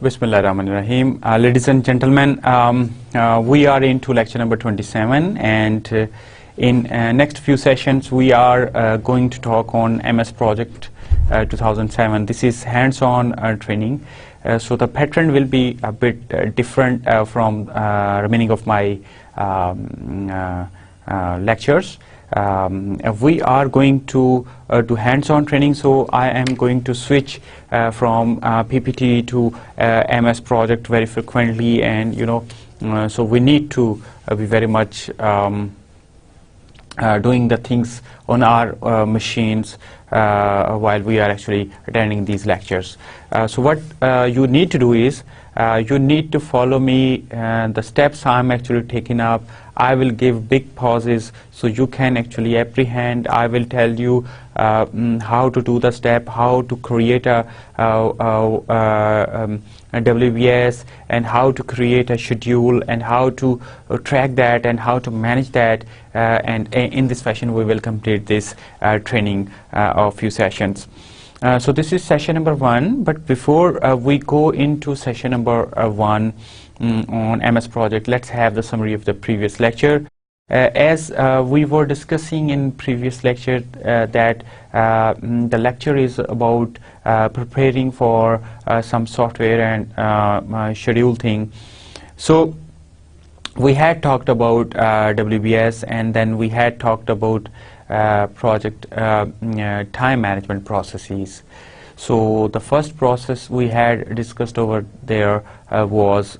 Bismillahirrahmanirrahim. Ladies and gentlemen, we are into lecture number 27, and in next few sessions we are going to talk on MS Project 2007. This is hands-on training, so the pattern will be a bit different from remaining of my lectures. We are going to do hands-on training, so I am going to switch from PPT to MS Project very frequently, and so we need to be very much doing the things on our machines while we are actually attending these lectures. So what you need to do is you need to follow me the steps I'm actually taking up. I will give big pauses so you can actually apprehend. I will tell you how to do the step, how to create a WBS, and how to create a schedule, and how to track that, and how to manage that, and in this fashion we will complete this training of few sessions. So this is session number 1, but before we go into session number 1 on MS Project, let's have the summary of the previous lecture. As we were discussing in previous lecture, that the lecture is about preparing for some software and schedule thing. So we had talked about WBS, and then we had talked about project time management processes. So the first process we had discussed over there was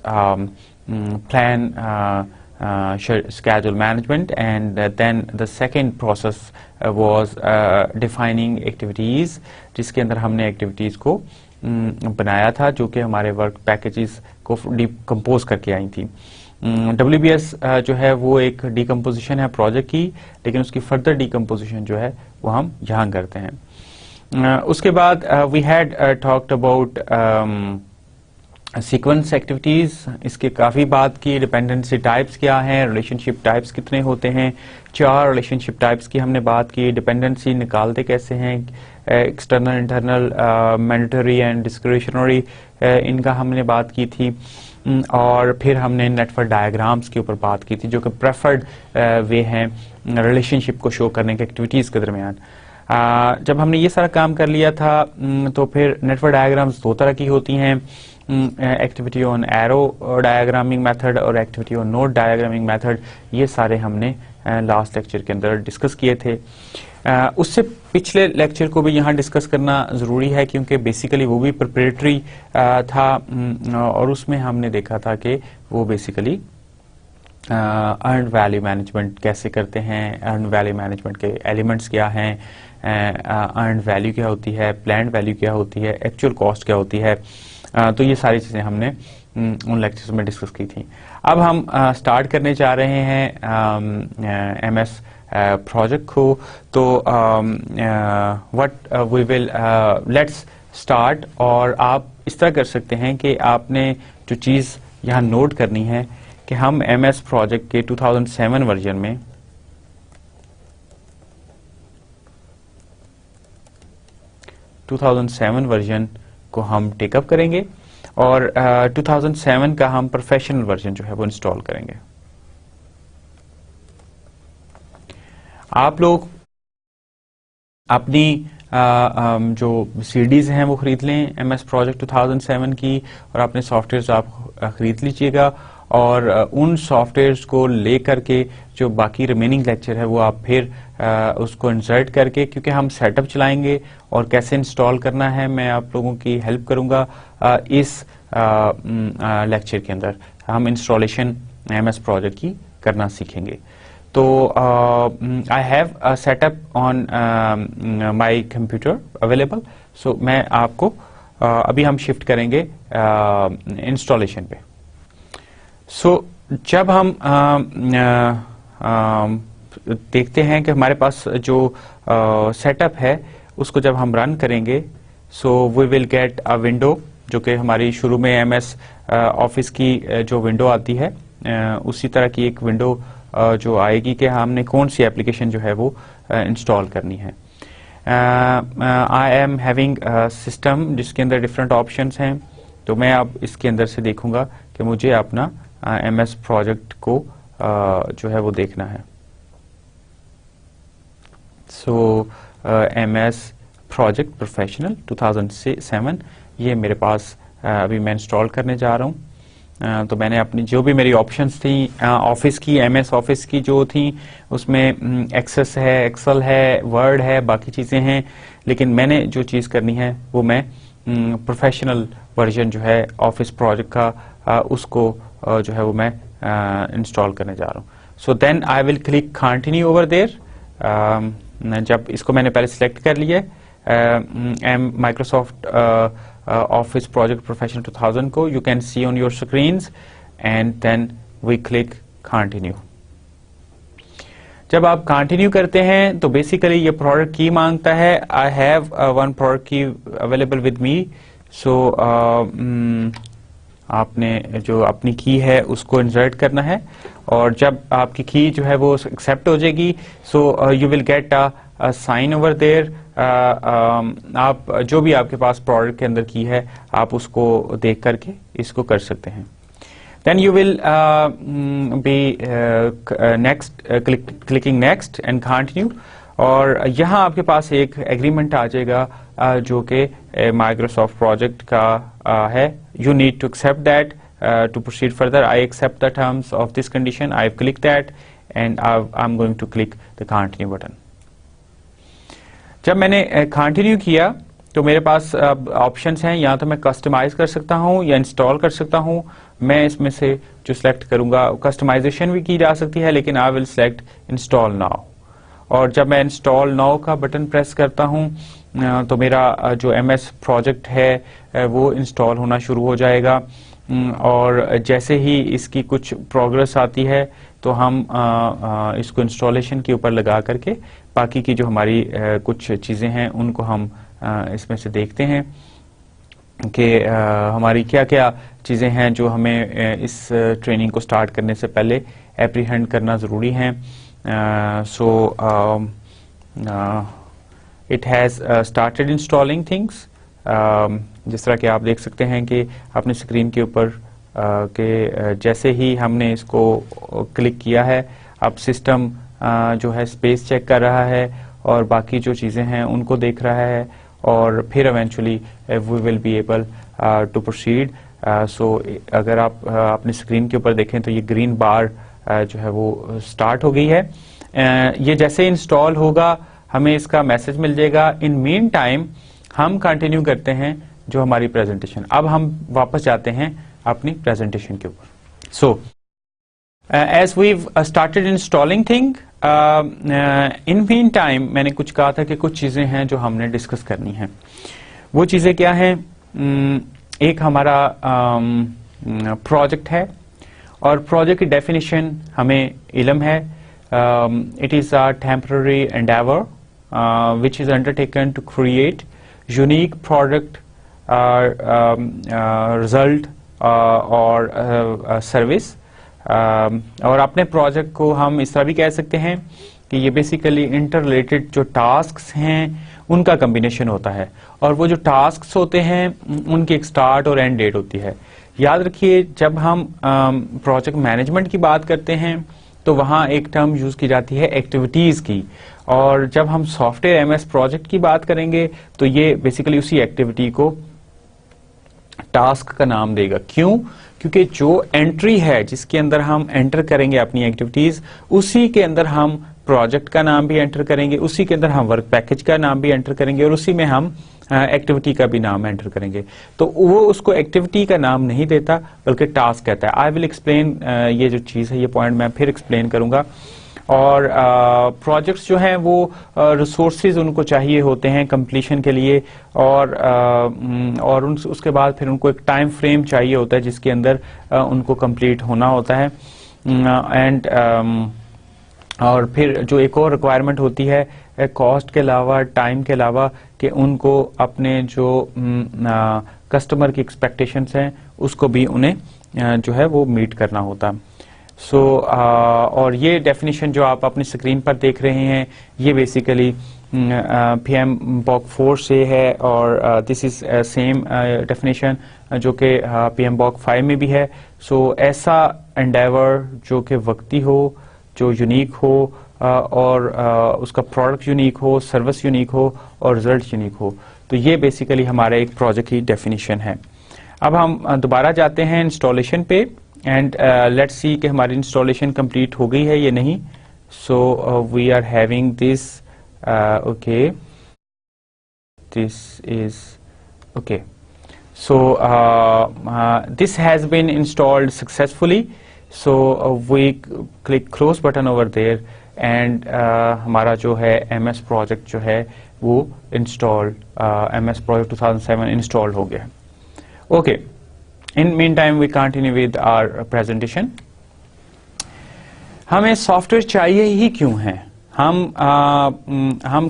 plan schedule management, and then the second process was defining activities, जिसके अंदर हमने activities को बनाया था जो कि हमारे work packages को डिकम्पोज करके आई थी. WBS जो है वो एक डिकम्पोजिशन है प्रोजेक्ट की, लेकिन उसकी फर्दर डिकम्पोजिशन जो है वो हम यहाँ करते हैं. उसके बाद we had talked about sequence activities. इसके काफ़ी बात की. डिपेंडेंसी टाइप्स क्या हैं, रिलेशनशिप टाइप्स कितने होते हैं, 4 रिलेशनशिप टाइप्स की हमने बात की. डिपेंडेंसी निकालते कैसे हैं, external, internal, mandatory and discretionary, इनका हमने बात की थी. और फिर हमने नेटवर्क डायग्राम्स के ऊपर बात की थी, जो कि प्रेफर्ड वे हैं रिलेशनशिप को शो करने के एक्टिविटीज़ के दरमियान. जब हमने ये सारा काम कर लिया था तो फिर नेटवर्क डायग्राम्स 2 तरह की होती हैं, एक्टिविटी ऑन एरो डायग्रामिंग मेथड और एक्टिविटी ऑन नोड डायग्रामिंग मेथड. ये सारे हमने लास्ट लेक्चर के अंदर डिस्कस किए थे. उससे पिछले लेक्चर को भी यहाँ डिस्कस करना ज़रूरी है, क्योंकि बेसिकली वो भी प्रिपरेटरी था, और उसमें हमने देखा था कि वो बेसिकली अर्न वैल्यू मैनेजमेंट कैसे करते हैं, अर्न वैल्यू मैनेजमेंट के एलिमेंट्स क्या हैं, अर्न वैल्यू क्या होती है, प्लान्ड वैल्यू क्या होती है, एक्चुअल कॉस्ट क्या होती है. तो ये सारी चीज़ें हमने उन लेक्चर्स में डिस्कस की थी. अब हम स्टार्ट करने जा रहे हैं MS प्रोजेक्ट को. तो what we will let's start. और आप इस तरह कर सकते हैं कि आपने जो चीज़ यहाँ नोट करनी है कि हम MS प्रोजेक्ट के 2007 वर्जन में वर्जन को हम टेकअप करेंगे, और 2007 का हम प्रोफेशनल वर्जन जो है वो इंस्टॉल करेंगे. आप लोग अपनी जो सीडीज हैं वो खरीद लें MS प्रोजेक्ट 2007 की, और अपने सॉफ्टवेयर्स आप खरीद लीजिएगा, और उन सॉफ्टवेयर्स को ले करके जो बाकी रिमेनिंग लेक्चर है वो आप फिर उसको इंसर्ट करके, क्योंकि हम सेटअप चलाएंगे और कैसे इंस्टॉल करना है मैं आप लोगों की हेल्प करूंगा. इस लेक्चर के अंदर हम इंस्टॉलेशन MS प्रोजेक्ट की करना सीखेंगे. तो I have setup on my computer available. So मैं आपको अभी हम शिफ्ट करेंगे इंस्टॉलेशन पे. सो जब हम देखते हैं कि हमारे पास जो सेटअप है उसको जब हम रन करेंगे, so we will get a window, जो कि हमारी शुरू में MS ऑफिस की जो विंडो आती है उसी तरह की एक विंडो जो आएगी कि हमने कौन सी एप्लीकेशन जो है वो इंस्टॉल करनी है. आई एम हैविंग सिस्टम जिसके अंदर डिफरेंट ऑप्शंस हैं, तो मैं अब इसके अंदर से देखूंगा कि मुझे अपना MS प्रोजेक्ट को जो है वो देखना है। सो MS प्रोजेक्ट प्रोफेशनल 2007 ये मेरे पास अभी मैं इंस्टॉल करने जा रहा हूँ। तो मैंने अपनी जो भी मेरी ऑप्शंस थी ऑफिस की, MS ऑफिस की जो थी, उसमें एक्सेस है, एक्सेल है, वर्ड है, बाकी चीज़ें हैं, लेकिन मैंने जो चीज़ करनी है वो मैं प्रोफेशनल वर्जन जो है ऑफिस प्रोजेक्ट का उसको जो है वो मैं इंस्टॉल करने जा रहा हूँ। So then I will click continue over there. जब इसको मैंने पहले सिलेक्ट कर लिया माइक्रोसॉफ्ट ऑफिस प्रोजेक्ट प्रोफेशनल 2000 को, you can see on your screens, and then we click continue. जब आप कंटिन्यू करते हैं तो बेसिकली ये प्रोडक्ट की मांगता है। आई हैव वन प्रोडक्ट की अवेलेबल विद मी, सो आपने जो अपनी की है उसको इंसर्ट करना है, और जब आपकी की जो है वो एक्सेप्ट हो जाएगी, so you will get a sign over there. आप जो भी आपके पास प्रोडक्ट के अंदर की है आप उसको देख करके इसको कर सकते हैं। Then you will be next clicking next and continue, और यहाँ आपके पास एक एग्रीमेंट आ जाएगा जो कि माइक्रोसॉफ्ट प्रोजेक्ट का है। You need to accept that to proceed further. I accept the terms of this condition, I click that, and I am going to click the continue button. जब मैंने कंटिन्यू किया तो मेरे पास ऑप्शंस हैं, या तो मैं कस्टमाइज कर सकता हूं या इंस्टॉल कर सकता हूं। मैं इसमें से जो सिलेक्ट करूंगा, कस्टमाइजेशन भी की जा सकती है, लेकिन I will select install now. और जब मैं इंस्टॉल नाउ का बटन प्रेस करता हूं तो मेरा जो MS प्रोजेक्ट है वो इंस्टॉल होना शुरू हो जाएगा, और जैसे ही इसकी कुछ प्रोग्रेस आती है तो हम इसको इंस्टॉलेशन के ऊपर लगा करके बाकी की जो हमारी कुछ चीज़ें हैं उनको हम इसमें से देखते हैं कि हमारी क्या क्या चीज़ें हैं जो हमें इस ट्रेनिंग को स्टार्ट करने से पहले एप्रीहेंड करना ज़रूरी है। So it has started installing things. जिस तरह कि आप देख सकते हैं कि अपनी स्क्रीन के ऊपर कि जैसे ही हमने इसको क्लिक किया है, अब सिस्टम जो है स्पेस चेक कर रहा है और बाकी जो चीज़ें हैं उनको देख रहा है, और फिर eventually we will be able to proceed. So अगर आप अपनी स्क्रीन के ऊपर देखें तो ये ग्रीन बार जो है वो स्टार्ट हो गई है। ये जैसे इंस्टॉल होगा हमें इसका मैसेज मिल जाएगा। इन मीन टाइम हम कंटिन्यू करते हैं जो हमारी प्रेजेंटेशन। अब हम वापस जाते हैं अपनी प्रेजेंटेशन के ऊपर। So as we started installing thing, in meantime मैंने कुछ कहा था कि कुछ चीजें हैं जो हमने डिस्कस करनी है। वो चीजें क्या हैं? एक हमारा प्रोजेक्ट है, और प्रोजेक्ट की डेफिनेशन हमें इल्म है। It is a temporary Endeavour which is undertaken to create unique product result or service। और अपने प्रोजेक्ट को हम इस तरह भी कह सकते हैं कि ये बेसिकली इंटर रिलेटेड जो टास्क्स हैं उनका कम्बिनेशन होता है, और वो जो टास्क्स होते हैं उनकी एक स्टार्ट और एंड डेट होती है। याद रखिए, जब हम प्रोजेक्ट मैनेजमेंट की बात करते हैं तो वहाँ एक टर्म यूज की जाती है एक्टिविटीज की, और जब हम सॉफ्टवेयर MS प्रोजेक्ट की बात करेंगे तो ये बेसिकली उसी एक्टिविटी को टास्क का नाम देगा। क्यों? क्योंकि जो एंट्री है जिसके अंदर हम एंटर करेंगे अपनी एक्टिविटीज, उसी के अंदर हम प्रोजेक्ट का नाम भी एंटर करेंगे, उसी के अंदर हम वर्क पैकेज का नाम भी एंटर करेंगे, और उसी में हम एक्टिविटी का भी नाम एंटर करेंगे। तो वो उसको एक्टिविटी का नाम नहीं देता बल्कि टास्क कहता है। आई विल एक्सप्लेन, ये जो चीज़ है ये पॉइंट मैं फिर एक्सप्लेन करूंगा। और प्रोजेक्ट्स जो हैं वो रिसोर्सेज उनको चाहिए होते हैं कंप्लीशन के लिए, और उसके बाद फिर उनको एक टाइम फ्रेम चाहिए होता है जिसके अंदर उनको कंप्लीट होना होता है। एंड और फिर जो एक और रिक्वायरमेंट होती है कॉस्ट के अलावा, टाइम के अलावा, कि उनको अपने जो कस्टमर की एक्सपेक्टेशंस हैं उसको भी उन्हें जो है वो मीट करना होता है। सो और ये डेफिनेशन जो आप अपनी स्क्रीन पर देख रहे हैं ये बेसिकली PMBOK 4 से है, और दिस इज सेम डेफिनेशन जो कि PMBOK 5 में भी है। सो ऐसा एंडेवर जो कि वक्ती हो, जो यूनिक हो, और उसका प्रोडक्ट यूनिक हो, सर्विस यूनिक हो और रिजल्ट यूनिक हो। तो ये बेसिकली हमारे एक प्रोजेक्ट की डेफिनेशन है। अब हम दोबारा जाते हैं इंस्टॉलेशन पे, एंड लेट्स सी कि हमारी इंस्टॉलेशन कंप्लीट हो गई है या नहीं। So we are having this, okay, this is okay. So this has been installed successfully. So we click close button over there, and हमारा जो है MS project जो है वो installed, MS project 2007 installed हो गया। Okay. In meantime we continue with our presentation. हमें software चाहिए ही क्यों है? हम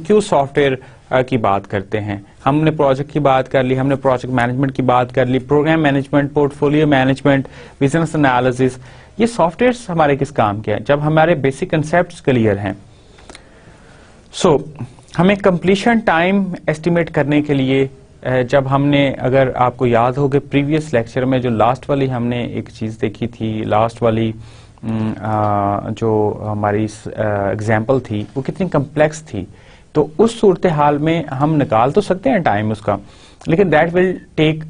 क्यों सॉफ्टवेयर की बात करते हैं? हमने प्रोजेक्ट की बात कर ली, हमने प्रोजेक्ट मैनेजमेंट की बात कर ली, program management, portfolio management, business analysis, ये सॉफ्टवेयर्स हमारे किस काम के हैं? जब हमारे बेसिक कंसेप्ट्स क्लियर हैं। सो हमें कंप्लीशन टाइम एस्टिमेट करने के लिए, जब हमने, अगर आपको याद हो कि प्रीवियस लेक्चर में जो लास्ट वाली हमने एक चीज देखी थी, लास्ट वाली जो हमारी एग्जाम्पल थी वो कितनी कम्प्लेक्स थी, तो उस सूरत हाल में हम निकाल तो सकते हैं टाइम उसका, लेकिन दैट विल टेक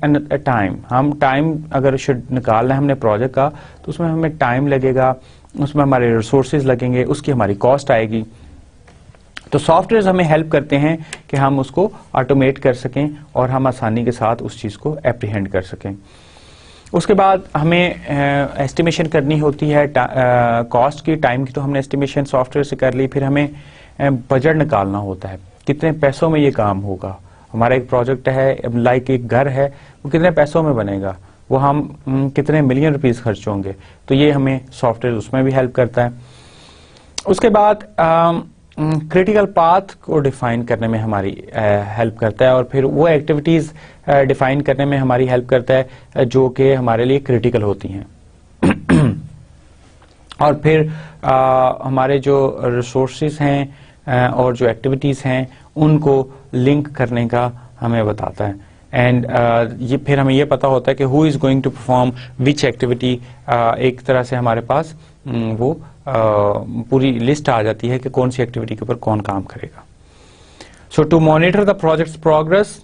टाइम। हम टाइम अगर शुड निकालना है हमने प्रोजेक्ट का, तो उसमें हमें टाइम लगेगा, उसमें हमारे रिसोर्सेज लगेंगे, उसकी हमारी कॉस्ट आएगी। तो सॉफ्टवेयर हमें हेल्प करते हैं कि हम उसको ऑटोमेट कर सकें और हम आसानी के साथ उस चीज़ को एप्रीहेंड कर सकें। उसके बाद हमें एस्टिमेशन करनी होती है कॉस्ट की, टाइम की तो हमने एस्टिमेशन सॉफ्टवेयर से कर ली। फिर हमें बजट निकालना होता है, कितने पैसों में ये काम होगा। हमारा एक प्रोजेक्ट है, लाइक एक घर है, वो कितने पैसों में बनेगा, वो हम कितने मिलियन रुपीस खर्च होंगे, तो ये हमें सॉफ्टवेयर उसमें भी हेल्प करता है। उसके बाद क्रिटिकल पाथ को डिफाइन करने में हमारी हेल्प करता है, और फिर वो एक्टिविटीज डिफाइन करने में हमारी हेल्प करता है जो कि हमारे लिए क्रिटिकल होती हैं। और फिर हमारे जो रिसोर्सेज हैं और जो एक्टिविटीज हैं उनको लिंक करने का हमें बताता है। एंड ये फिर हमें ये पता होता है कि who is going to perform which activity. एक तरह से हमारे पास वो पूरी लिस्ट आ जाती है कि कौन सी एक्टिविटी के ऊपर कौन काम करेगा। So to monitor the project progress,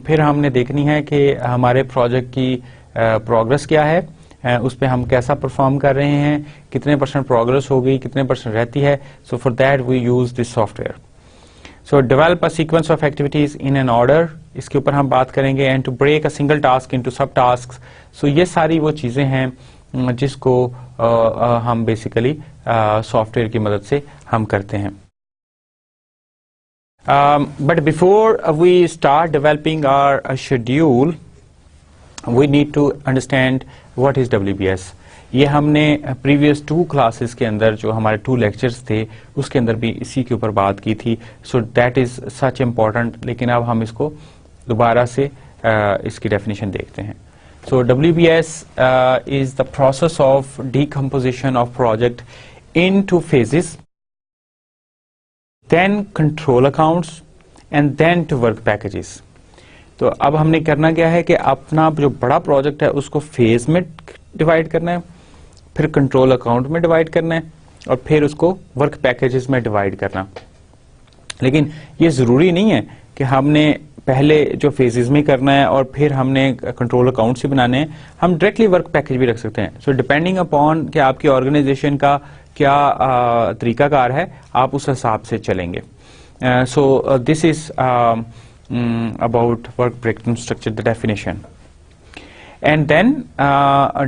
फिर हमने देखनी है कि हमारे प्रोजेक्ट की प्रोग्रेस क्या है, उस पर हम कैसा परफॉर्म कर रहे हैं, कितने % प्रोग्रेस हो गई, कितने % रहती है। So for that we use this software. So develop a sequence of activities in an order, इसके ऊपर हम बात करेंगे। And to break a single task into sub task. So ये सारी वो चीजें हैं जिसको हम बेसिकली सॉफ्टवेयर की मदद से हम करते हैं। But before we start developing our schedule we need to understand what is WBS। ये हमने प्रीवियस 2 क्लासेस के अंदर, जो हमारे 2 लेक्चर्स थे, उसके अंदर भी इसी के ऊपर बात की थी। So that is such important, लेकिन अब हम इसको दोबारा से इसकी डेफिनेशन देखते हैं। So WBS is the process of decomposition of project into phases, then control accounts and then to work packages. तो अब हमने करना क्या है कि अपना जो बड़ा प्रोजेक्ट है उसको फेज में डिवाइड करना है, फिर कंट्रोल अकाउंट में डिवाइड करना है, और फिर उसको वर्क पैकेजेस में डिवाइड करना। लेकिन ये जरूरी नहीं है कि हमने पहले जो फेजेस में करना है और फिर हमने कंट्रोल अकाउंट से बनाने हैं। हम डायरेक्टली वर्क पैकेज भी रख सकते हैं। सो डिपेंडिंग अपॉन कि आपकी ऑर्गेनाइजेशन का क्या तरीकाकार है, आप उस हिसाब से चलेंगे। So this is about work breakdown structure, the definition. And then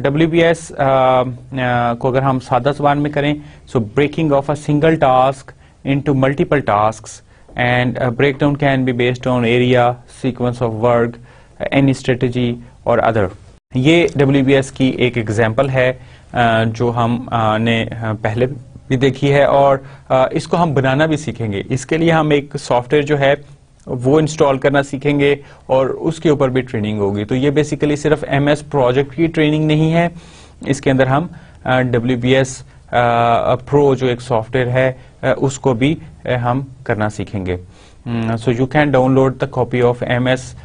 WBS को अगर हम सादा ज़बान में करें, so breaking of a single task into multiple tasks, and breakdown can be based on area, sequence of work, any strategy or other. ये WBS की एक एग्जाम्पल है जो हम ने पहले भी देखी है, और इसको हम बनाना भी सीखेंगे। इसके लिए हम एक सॉफ्टवेयर जो है वो इंस्टॉल करना सीखेंगे और उसके ऊपर भी ट्रेनिंग होगी। तो ये बेसिकली सिर्फ MS प्रोजेक्ट की ट्रेनिंग नहीं है, इसके अंदर हम WBS प्रो जो एक सॉफ्टवेयर है उसको भी हम करना सीखेंगे। So you can download the copy of MS.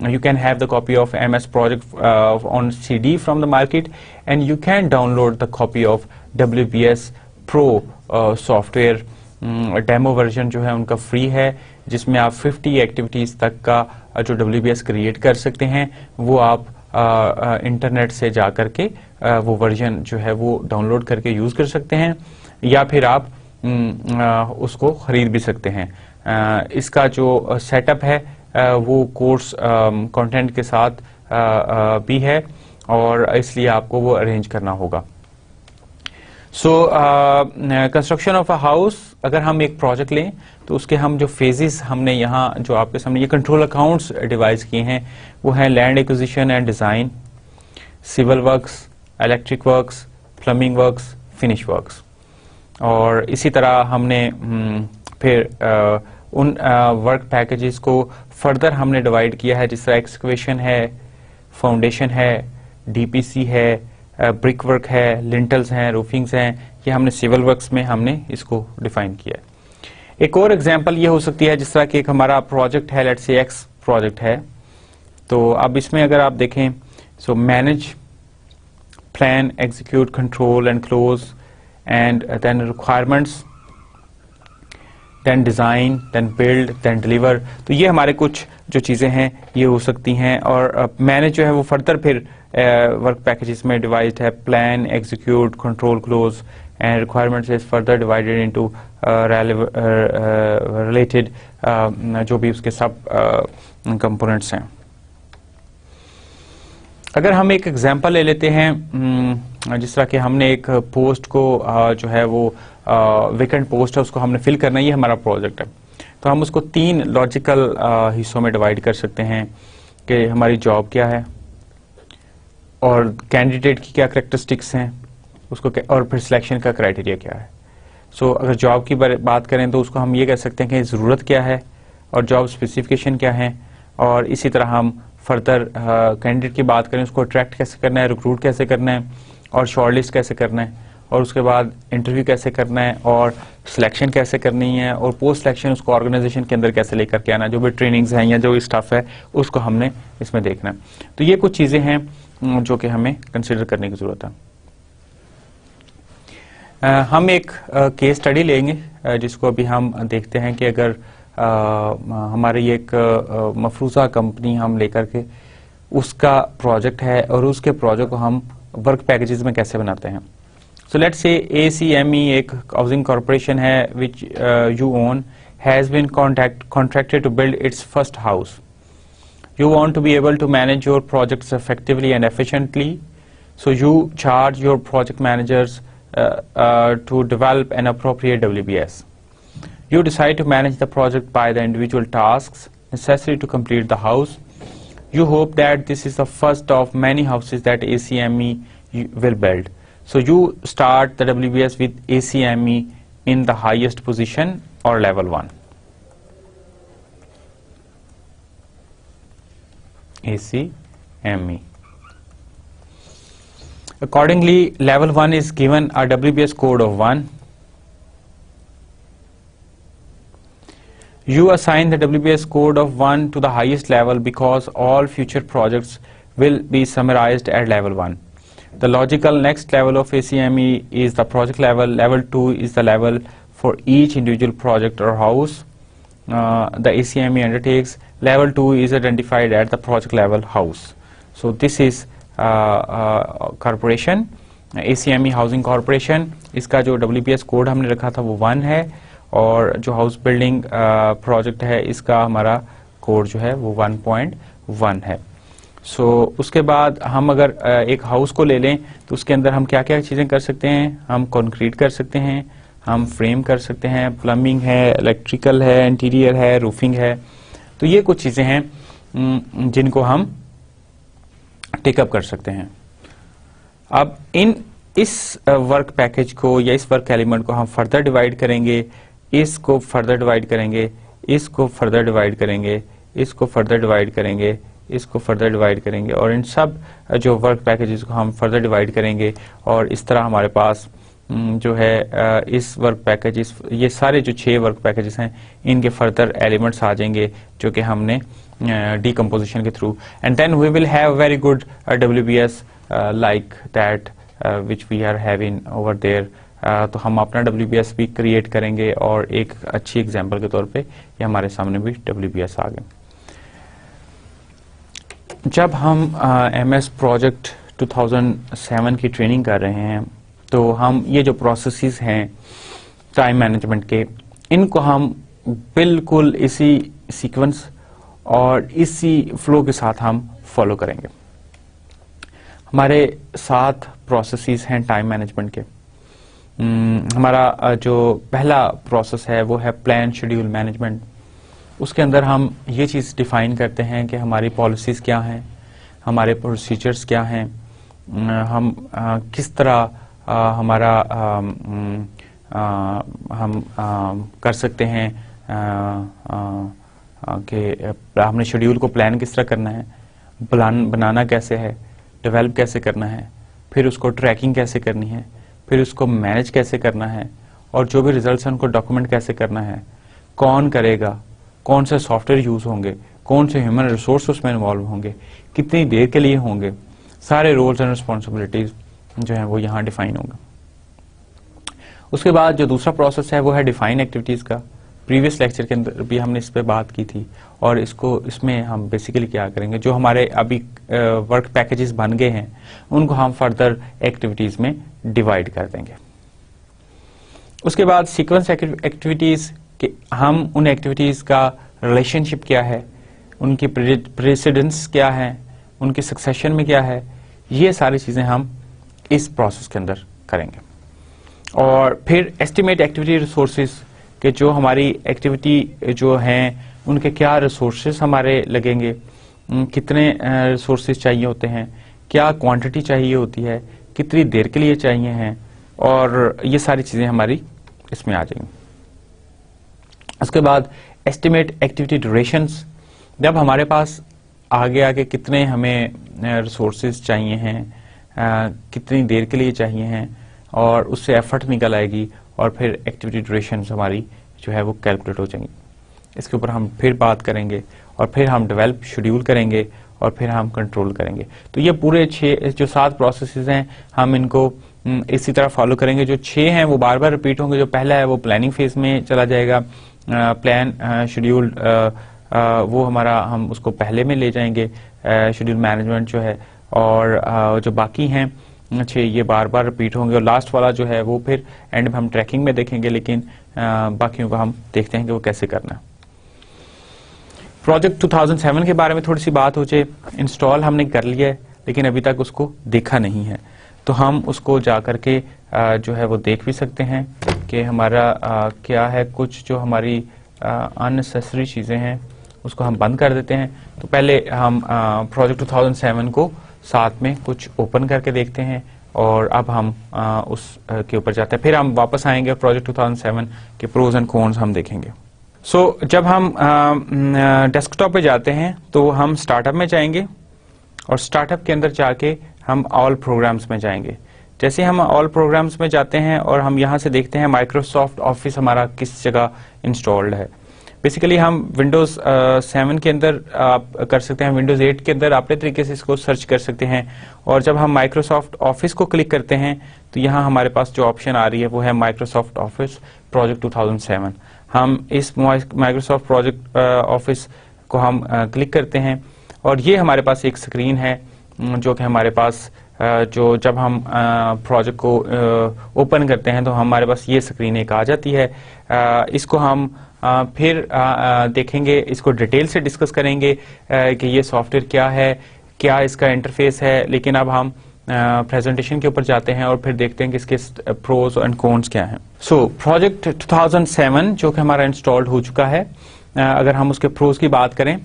You can have the copy of MS Project on CD from the market, and you can download the copy of WBS Pro software. Demo version जो है उनका free है, जिसमें आप 50 activities तक का जो WBS create कर सकते हैं वो आप इंटरनेट से जा करके वो वर्जन जो है वो डाउनलोड करके यूज कर सकते हैं, या फिर आप उसको खरीद भी सकते हैं। इसका जो सेटअप है वो कोर्स कंटेंट के साथ भी है, और इसलिए आपको वो अरेंज करना होगा। सो कंस्ट्रक्शन ऑफ अ हाउस, अगर हम एक प्रोजेक्ट लें तो उसके हम जो फेजेस हमने यहाँ जो आपके सामने ये कंट्रोल अकाउंट्स डिवाइस किए हैं वो है land acquisition and design, civil works, electric works, plumbing works, finish works. और इसी तरह हमने फिर उन वर्क पैकेजेस को फर्दर हमने डिवाइड किया है, जिस तरह एक्सकवेशन है, फाउंडेशन है, डीपीसी है, ब्रिक वर्क है, लिंटल्स हैं, रूफिंग्स हैं, ये हमने सिविल वर्क्स में हमने इसको डिफाइन किया है। एक और एग्जांपल ये हो सकती है, जिस तरह कि एक हमारा प्रोजेक्ट है, लेट्स से एक्स प्रोजेक्ट है, तो अब इसमें अगर आप देखें, so manage, plan, execute, control and close, and then requirements, then design, then build, then deliver. तो ये हमारे कुछ जो चीजें हैं ये हो सकती हैं। और मैनेज जो है वो फर्दर फिर वर्क पैकेजेस में डिवाइड है, plan, execute, control, close and requirements is further divided into related जो भी उसके सब कंपोनेंट्स हैं। अगर हम एक एग्जांपल ले लेते हैं, जिस तरह कि हमने एक पोस्ट को जो है वो वेकेंट पोस्ट है उसको हमने फिल करना है, ये हमारा प्रोजेक्ट है, तो हम उसको 3 लॉजिकल हिस्सों में डिवाइड कर सकते हैं कि हमारी जॉब क्या है और कैंडिडेट की क्या कैरेक्टरिस्टिक्स हैं उसको, और फिर सिलेक्शन का क्राइटेरिया क्या है। सो अगर जॉब की बात करें तो उसको हम ये कह सकते हैं कि ज़रूरत क्या है और जॉब स्पेसिफिकेशन क्या है, और इसी तरह हम फर्दर कैंडिडेट की बात करें उसको अट्रैक्ट कैसे करना है, रिक्रूट कैसे करना है, और शॉर्टलिस्ट कैसे करना है, और उसके बाद इंटरव्यू कैसे करना है, और सिलेक्शन कैसे करनी है, और पोस्ट सिलेक्शन उसको ऑर्गेनाइजेशन के अंदर कैसे लेकर के आना है, जो भी ट्रेनिंग्स हैं या जो स्टाफ है उसको हमने इसमें देखना है। तो ये कुछ चीज़ें हैं जो कि हमें कंसिडर करने की ज़रूरत है। हम एक केस स्टडी लेंगे जिसको अभी हम देखते हैं कि अगर हमारी एक मफरूज़ा कंपनी हम लेकर के उसका प्रोजेक्ट है और उसके प्रोजेक्ट को हम वर्क पैकेजेस में कैसे बनाते हैं। सो लेट्स से ACME एक हाउसिंग कॉर्पोरेशन है which you own has been contracted to build its first house. You want to be able to manage your projects effectively and efficiently, so you charge your project managers to develop an appropriate WBS. You decide to manage the project by the individual tasks necessary to complete the house. You hope that this is the first of many houses that ACME will build. So you start the WBS with ACME in the highest position or level 1. ACME. Accordingly, level 1 is given a WBS code of 1. You assign the WBS code of 1 to the highest level because all future projects will be summarized at level 1. The logical next level of ACME is the project level. Level 2 is the level for each individual project or house the ACME undertakes. Level 2 is identified at the project level house. So this is corporation, ACME housing corporation. इसका जो WBS code हमने रखा था वो 1 है, और जो house building project है इसका हमारा कोड जो है वो 1.1 है। सो उसके बाद हम अगर एक हाउस को ले लें तो उसके अंदर हम क्या क्या चीज़ें कर सकते हैं। हम कंक्रीट कर सकते हैं, हम फ्रेम कर सकते हैं, प्लम्बिंग है, इलेक्ट्रिकल है, इंटीरियर है, रूफिंग है। तो ये कुछ चीज़ें हैं जिनको हम टेकअप कर सकते हैं। अब इस वर्क पैकेज को या इस वर्क एलिमेंट को हम फर्दर डिवाइड करेंगे, इसको फर्दर डिवाइड करेंगे, इसको फर्दर डिवाइड करेंगे, इसको फर्दर डिवाइड करेंगे, इसको फर्दर डिवाइड करेंगे, और इन सब जो वर्क पैकेजेस को हम फर्दर डिवाइड करेंगे, और इस तरह हमारे पास जो है इस वर्क पैकेजेस, ये सारे जो 6 वर्क पैकेजेस हैं इनके फर्दर एलिमेंट्स आ जाएंगे जो कि हमने decomposition के through, and then we will have very good WBS like that which we are having over there. तो हम अपना WBS भी क्रिएट करेंगे और एक अच्छी एग्जांपल के तौर पे ये हमारे सामने भी WBS आ गए। जब हम MS प्रोजेक्ट 2007 की ट्रेनिंग कर रहे हैं तो हम ये जो प्रोसेसेस हैं टाइम मैनेजमेंट के, इनको हम बिल्कुल इसी सीक्वेंस और इसी फ्लो के साथ हम फॉलो करेंगे। हमारे 7 प्रोसेसेस हैं टाइम मैनेजमेंट के। हमारा जो पहला प्रोसेस है वो है प्लान शेड्यूल मैनेजमेंट। उसके अंदर हम ये चीज़ डिफाइन करते हैं कि हमारी पॉलिसीज़ क्या हैं, हमारे प्रोसीजर्स क्या हैं, हम किस तरह हमारा हम कर सकते हैं कि हमने शेड्यूल को प्लान किस तरह करना है, प्लान बनाना कैसे है, डेवलप कैसे करना है, फिर उसको ट्रैकिंग कैसे करनी है, फिर उसको मैनेज कैसे करना है, और जो भी रिजल्ट्स हैं उनको डॉक्यूमेंट कैसे करना है, कौन करेगा, कौन से सॉफ्टवेयर यूज़ होंगे, कौन से ह्यूमन रिसोर्स उसमें इन्वॉल्व होंगे, कितनी देर के लिए होंगे, सारे रोल्स एंड रिस्पॉन्सिबिलिटीज़ जो हैं वो यहाँ डिफाइन होंगे। उसके बाद जो दूसरा प्रोसेस है वो है डिफाइन एक्टिविटीज़ का। प्रीवियस लेक्चर के अंदर भी हमने इस पे बात की थी और इसमें हम बेसिकली क्या करेंगे, जो हमारे अभी वर्क पैकेजेस बन गए हैं उनको हम फर्दर एक्टिविटीज़ में डिवाइड कर देंगे। उसके बाद सीक्वेंस एक्टिविटीज़ के हम उन एक्टिविटीज़ का रिलेशनशिप क्या है, उनकी प्रेसिडेंस क्या है, उनकी सक्सेशन में क्या है, ये सारी चीज़ें हम इस प्रोसेस के अंदर करेंगे। और फिर एस्टिमेट एक्टिविटी रिसोर्सेज कि जो हमारी एक्टिविटी जो हैं उनके क्या रिसोर्सेज हमारे लगेंगे, कितने रिसोर्सेज चाहिए होते हैं, क्या क्वांटिटी चाहिए होती है, कितनी देर के लिए चाहिए हैं, और ये सारी चीज़ें हमारी इसमें आ जाएंगी। उसके बाद एस्टिमेट एक्टिविटी ड्यूरेशंस, जब हमारे पास आगे कितने हमें रिसोर्सेज चाहिए हैं, कितनी देर के लिए चाहिए हैं, और उससे एफर्ट निकल आएगी और फिर एक्टिविटी ड्यूरेशन हमारी जो है वो कैलकुलेट हो जाएंगी। इसके ऊपर हम फिर बात करेंगे और फिर हम डेवलप शेड्यूल करेंगे और फिर हम कंट्रोल करेंगे। तो ये पूरे 7 प्रोसेसेस हैं, हम इनको इसी तरह फॉलो करेंगे। जो 6 हैं वो बार बार रिपीट होंगे। जो पहला है वो प्लानिंग फेज में चला जाएगा, प्लान शेड्यूल वो हमारा हम उसको पहले में ले जाएंगे, शेड्यूल मैनेजमेंट जो है, और जो बाकी हैं 6 ये बार बार रिपीट होंगे, और लास्ट वाला जो है वो फिर एंड में हम ट्रैकिंग में देखेंगे, लेकिन बाकियों को हम देखते हैं कि वो कैसे करना है। प्रोजेक्ट 2007 के बारे में थोड़ी सी बात हो जाए। इंस्टॉल हमने कर लिया है लेकिन अभी तक उसको देखा नहीं है, तो हम उसको जा करके जो है वो देख भी सकते हैं कि हमारा क्या है। कुछ जो हमारी अननेसेसरी चीज़ें हैं उसको हम बंद कर देते हैं। तो पहले हम प्रोजेक्ट 2007 को साथ में कुछ ओपन करके देखते हैं और अब हम उस के ऊपर जाते हैं। फिर हम वापस आएंगे, प्रोजेक्ट 2007 के प्रोज एंड कॉन्स हम देखेंगे। जब हम डेस्कटॉप पे जाते हैं तो हम स्टार्टअप में जाएंगे और स्टार्टअप के अंदर जाके हम ऑल प्रोग्राम्स में जाएंगे। जैसे हम ऑल प्रोग्राम्स में जाते हैं और हम यहाँ से देखते हैं माइक्रोसॉफ्ट ऑफिस हमारा किस जगह इंस्टॉल्ड है। बेसिकली हम विंडोज 7 के अंदर आप कर सकते हैं, विंडोज 8 के अंदर अपने तरीके से इसको सर्च कर सकते हैं। और जब हम माइक्रोसॉफ्ट ऑफिस को क्लिक करते हैं तो यहाँ हमारे पास जो ऑप्शन आ रही है वो है माइक्रोसॉफ्ट ऑफिस प्रोजेक्ट 2007। हम इस माइक्रोसॉफ्ट प्रोजेक्ट ऑफिस को हम क्लिक करते हैं और ये हमारे पास एक स्क्रीन है जो कि हमारे पास जो जब हम प्रोजेक्ट को ओपन करते हैं तो हमारे पास ये स्क्रीन एक आ जाती है। इसको हम फिर देखेंगे, इसको डिटेल से डिस्कस करेंगे कि ये सॉफ्टवेयर क्या है, क्या इसका इंटरफेस है। लेकिन अब हम प्रेजेंटेशन के ऊपर जाते हैं और फिर देखते हैं कि इसके प्रोज एंड कॉन्स क्या हैं। प्रोजेक्ट 2007 जो कि हमारा इंस्टॉल्ड हो चुका है, अगर हम उसके प्रोज की बात करें,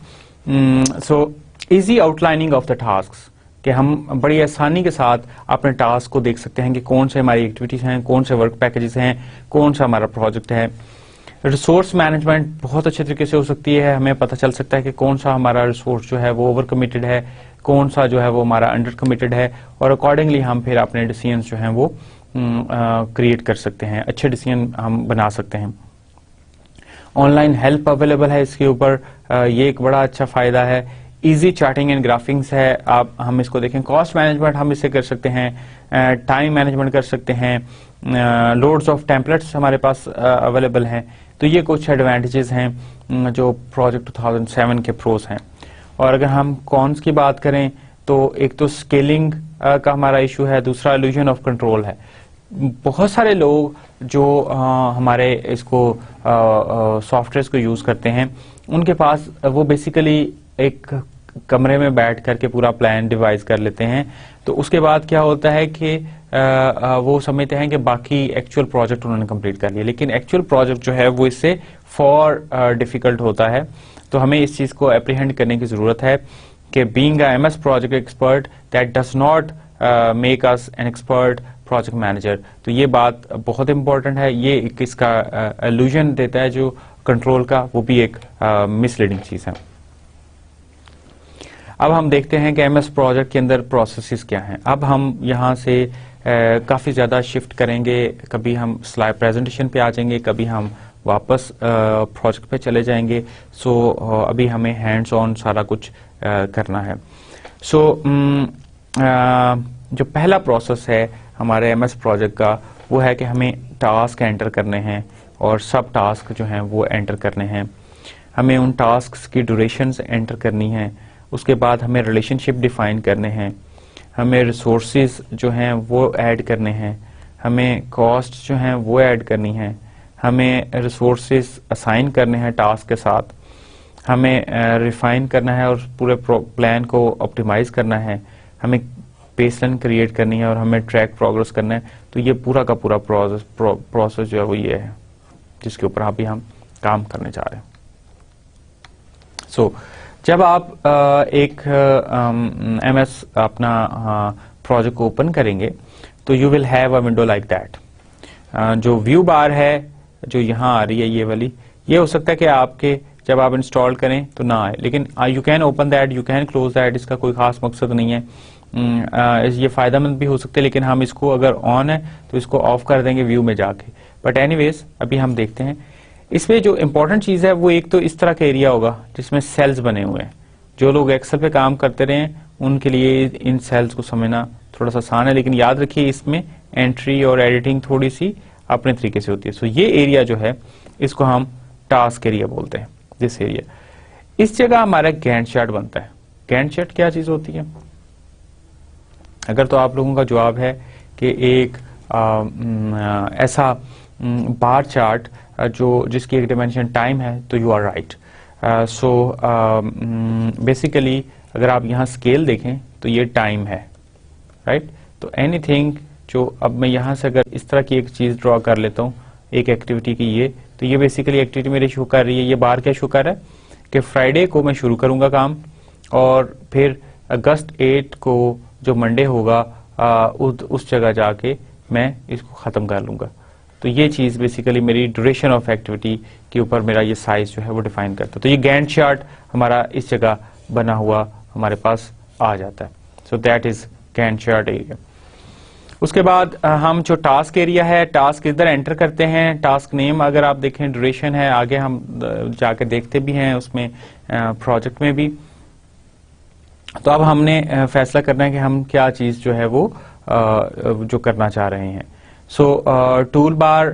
easy outlining of the tasks, कि हम बड़ी आसानी के साथ अपने टास्क को देख सकते हैं कि कौन से हमारी एक्टिविटीज हैं, कौन से वर्क पैकेजेस हैं, कौन सा हमारा प्रोजेक्ट है। रिसोर्स मैनेजमेंट बहुत अच्छे तरीके से हो सकती है, हमें पता चल सकता है कि कौन सा हमारा रिसोर्स जो है वो ओवर कमिटेड है, कौन सा जो है वो हमारा अंडर कमिटेड है, और अकॉर्डिंगली हम फिर अपने डिसीजंस जो हैं वो क्रिएट कर सकते हैं, अच्छे डिसीजन हम बना सकते हैं। ऑनलाइन हेल्प अवेलेबल है इसके ऊपर, ये एक बड़ा अच्छा फायदा है। इजी चार्टिंग एंड ग्राफिक्स है, आप हम इसको देखें, कॉस्ट मैनेजमेंट हम इससे कर सकते हैं, टाइम मैनेजमेंट कर सकते हैं, लोड्स ऑफ टेम्पलेट्स हमारे पास अवेलेबल हैं। तो ये कुछ एडवांटेजेस हैं जो प्रोजेक्ट 2007 के प्रोस हैं। और अगर हम कॉन्स की बात करें तो एक तो स्केलिंग का हमारा इशू है, दूसरा इल्यूजन ऑफ कंट्रोल है। बहुत सारे लोग जो हमारे इसको सॉफ्टवेयर को यूज करते हैं, उनके पास वो बेसिकली एक कमरे में बैठ करके पूरा प्लान डिवाइस कर लेते हैं। तो उसके बाद क्या होता है कि वो समझते हैं कि बाकी एक्चुअल प्रोजेक्ट उन्होंने कंप्लीट कर लिया, लेकिन एक्चुअल प्रोजेक्ट जो है वो इससे फॉर डिफिकल्ट होता है। तो हमें इस चीज को एप्रीहेंड करने की जरूरत है कि being a MS project expert that does not make us an expert project manager. तो ये बात बहुत इंपॉर्टेंट है, ये एक इसका इल्यूजन देता है जो कंट्रोल का, वो भी एक मिसलीडिंग चीज है। अब हम देखते हैं कि एमएस प्रोजेक्ट के अंदर प्रोसेसेस क्या हैं। अब हम यहाँ से काफी ज्यादा शिफ्ट करेंगे, कभी हम स्लाइड प्रेजेंटेशन पे आ जाएंगे, कभी हम वापस प्रोजेक्ट पे चले जाएंगे। सो अभी हमें हैंड्स ऑन सारा कुछ करना है। सो जो पहला प्रोसेस है हमारे एमएस प्रोजेक्ट का, वो है कि हमें टास्क एंटर करने हैं और सब टास्क जो हैं वो एंटर करने हैं। हमें उन टास्क की ड्यूरेशंस एंटर करनी है। उसके बाद हमें रिलेशनशिप डिफाइन करने हैं, हमें रिसोर्सेज जो हैं वो ऐड करने हैं, हमें कॉस्ट जो हैं वो ऐड करनी है, हमें रिसोर्सेज असाइन करने हैं टास्क के साथ, हमें रिफाइन करना है और पूरे प्लान को ऑप्टिमाइज करना है, हमें बेसलाइन क्रिएट करनी है और हमें ट्रैक प्रोग्रेस करना है। तो ये पूरा का पूरा प्रोसेस जो है वो ये है जिसके ऊपर अभी हम काम करने जा रहे हैं। सो जब आप एक एमएस अपना प्रोजेक्ट को ओपन करेंगे तो you will have a window like that. जो व्यू बार है जो यहाँ आ रही है ये वाली, ये हो सकता है कि आपके जब आप इंस्टॉल करें तो ना आए, लेकिन you can open that, you can close that, इसका कोई खास मकसद नहीं है। ये फायदेमंद भी हो सकते हैं, लेकिन हम इसको अगर ऑन है तो इसको ऑफ कर देंगे व्यू में जाके। बट एनीवेज अभी हम देखते हैं इसमें जो इंपॉर्टेंट चीज है वो एक तो इस तरह का एरिया होगा जिसमें सेल्स बने हुए हैं। जो लोग एक्सेल पे काम करते रहे उनके लिए इन सेल्स को समझना थोड़ा सा आसान है, लेकिन याद रखिए इसमें एंट्री और एडिटिंग थोड़ी सी अपने तरीके से होती है। सो ये एरिया जो है इसको हम टास्क एरिया बोलते हैं। दिस एरिया, इस जगह हमारा गैंट चार्ट बनता है। गैंट चार्ट क्या चीज होती है? अगर तो आप लोगों का जवाब है कि एक ऐसा बार चार्ट जो जिसकी एक डिमेंशन टाइम है, तो you are right. So basically अगर आप यहाँ स्केल देखें तो ये टाइम है, राइट। तो एनीथिंग जो अब मैं यहाँ से अगर इस तरह की एक चीज ड्रॉ कर लेता हूँ, एक एक्टिविटी की ये, तो ये बेसिकली एक्टिविटी मेरी शो कर रही है। ये बार क्या शो कर रहा है कि फ्राइडे को मैं शुरू करूंगा काम और फिर अगस्त 8 को जो मंडे होगा उस जगह जाके मैं इसको खत्म कर लूंगा। तो ये चीज बेसिकली मेरी ड्यूरेशन ऑफ एक्टिविटी के ऊपर मेरा ये साइज जो है वो डिफाइन करता है। तो ये गैंट चार्ट हमारा इस जगह बना हुआ हमारे पास आ जाता है। So that is Gantt chart area. उसके बाद हम जो टास्क एरिया है, टास्क इधर एंटर करते हैं। टास्क नेम अगर आप देखें ड्यूरेशन है, आगे हम जाके देखते भी हैं उसमें प्रोजेक्ट में भी। तो अब हमने फैसला करना है कि हम क्या चीज जो है वो जो करना चाह रहे हैं। सो टूल बार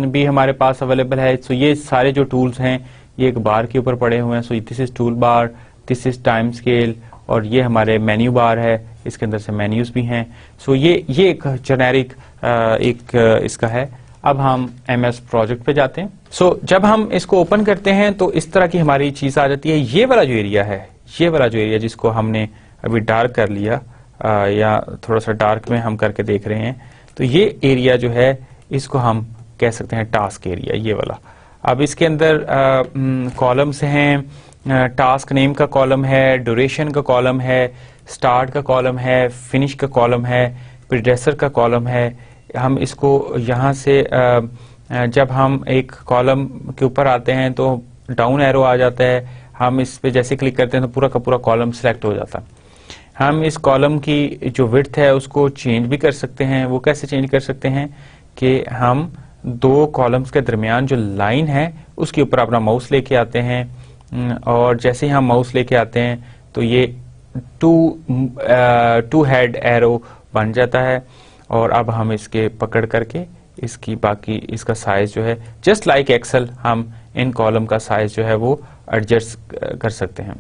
भी हमारे पास अवेलेबल है। सो ये सारे जो टूल्स हैं ये एक बार के ऊपर पड़े हुए हैं। सो this is tool bar, this is time scale, और ये हमारे मेन्यू बार है, इसके अंदर से मेन्यूज भी हैं। सो ये एक जेनेरिक एक इसका है। अब हम एमएस प्रोजेक्ट पे जाते हैं। सो जब हम इसको ओपन करते हैं तो इस तरह की हमारी चीज आ जाती है। ये वाला जो एरिया है, ये वाला जो एरिया जिसको हमने अभी डार्क कर लिया या थोड़ा सा डार्क में हम करके देख रहे हैं, तो ये एरिया जो है इसको हम कह सकते हैं टास्क एरिया, ये वाला। अब इसके अंदर कॉलम्स हैं, टास्क नेम का कॉलम है, ड्यूरेशन का कॉलम है, स्टार्ट का कॉलम है, फिनिश का कॉलम है, प्रीडेसेसर का कॉलम है। हम इसको यहाँ से जब हम एक कॉलम के ऊपर आते हैं तो डाउन एरो आ जाता है, हम इस पे जैसे क्लिक करते हैं तो पूरा का पूरा कॉलम सिलेक्ट हो जाता है। हम इस कॉलम की जो विड्थ है उसको चेंज भी कर सकते हैं। वो कैसे चेंज कर सकते हैं कि हम दो कॉलम्स के दरमियान जो लाइन है उसके ऊपर अपना माउस लेके आते हैं और जैसे ही हम माउस लेके आते हैं तो ये टू हेड एरो बन जाता है। और अब हम इसके पकड़ करके इसकी बाकी इसका साइज जो है जस्ट लाइक एक्सेल हम इन कॉलम का साइज जो है वो एडजस्ट कर सकते हैं।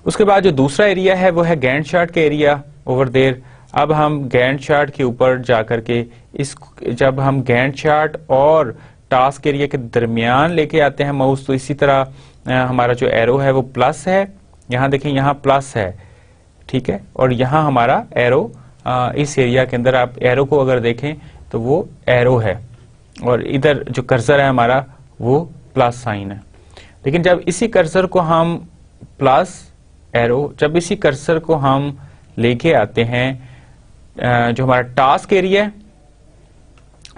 उसके बाद जो दूसरा एरिया है वो है गैंट चार्ट का एरिया ओवर देयर। अब हम गैंट चार्ट के ऊपर जाकर के इस जब हम गैंट चार्ट और टास्क एरिया के दरमियान लेके आते हैं माउस तो इसी तरह हमारा जो एरो है वो प्लस है। यहाँ देखें यहाँ प्लस है, ठीक है, और यहाँ हमारा एरो इस एरिया के अंदर आप एरो को अगर देखें तो वो एरो है और इधर जो कर्सर है हमारा वो प्लस साइन है। लेकिन जब इसी कर्सर को हम प्लस एरो जब इसी कर्सर को हम लेके आते हैं जो हमारा टास्क एरिया है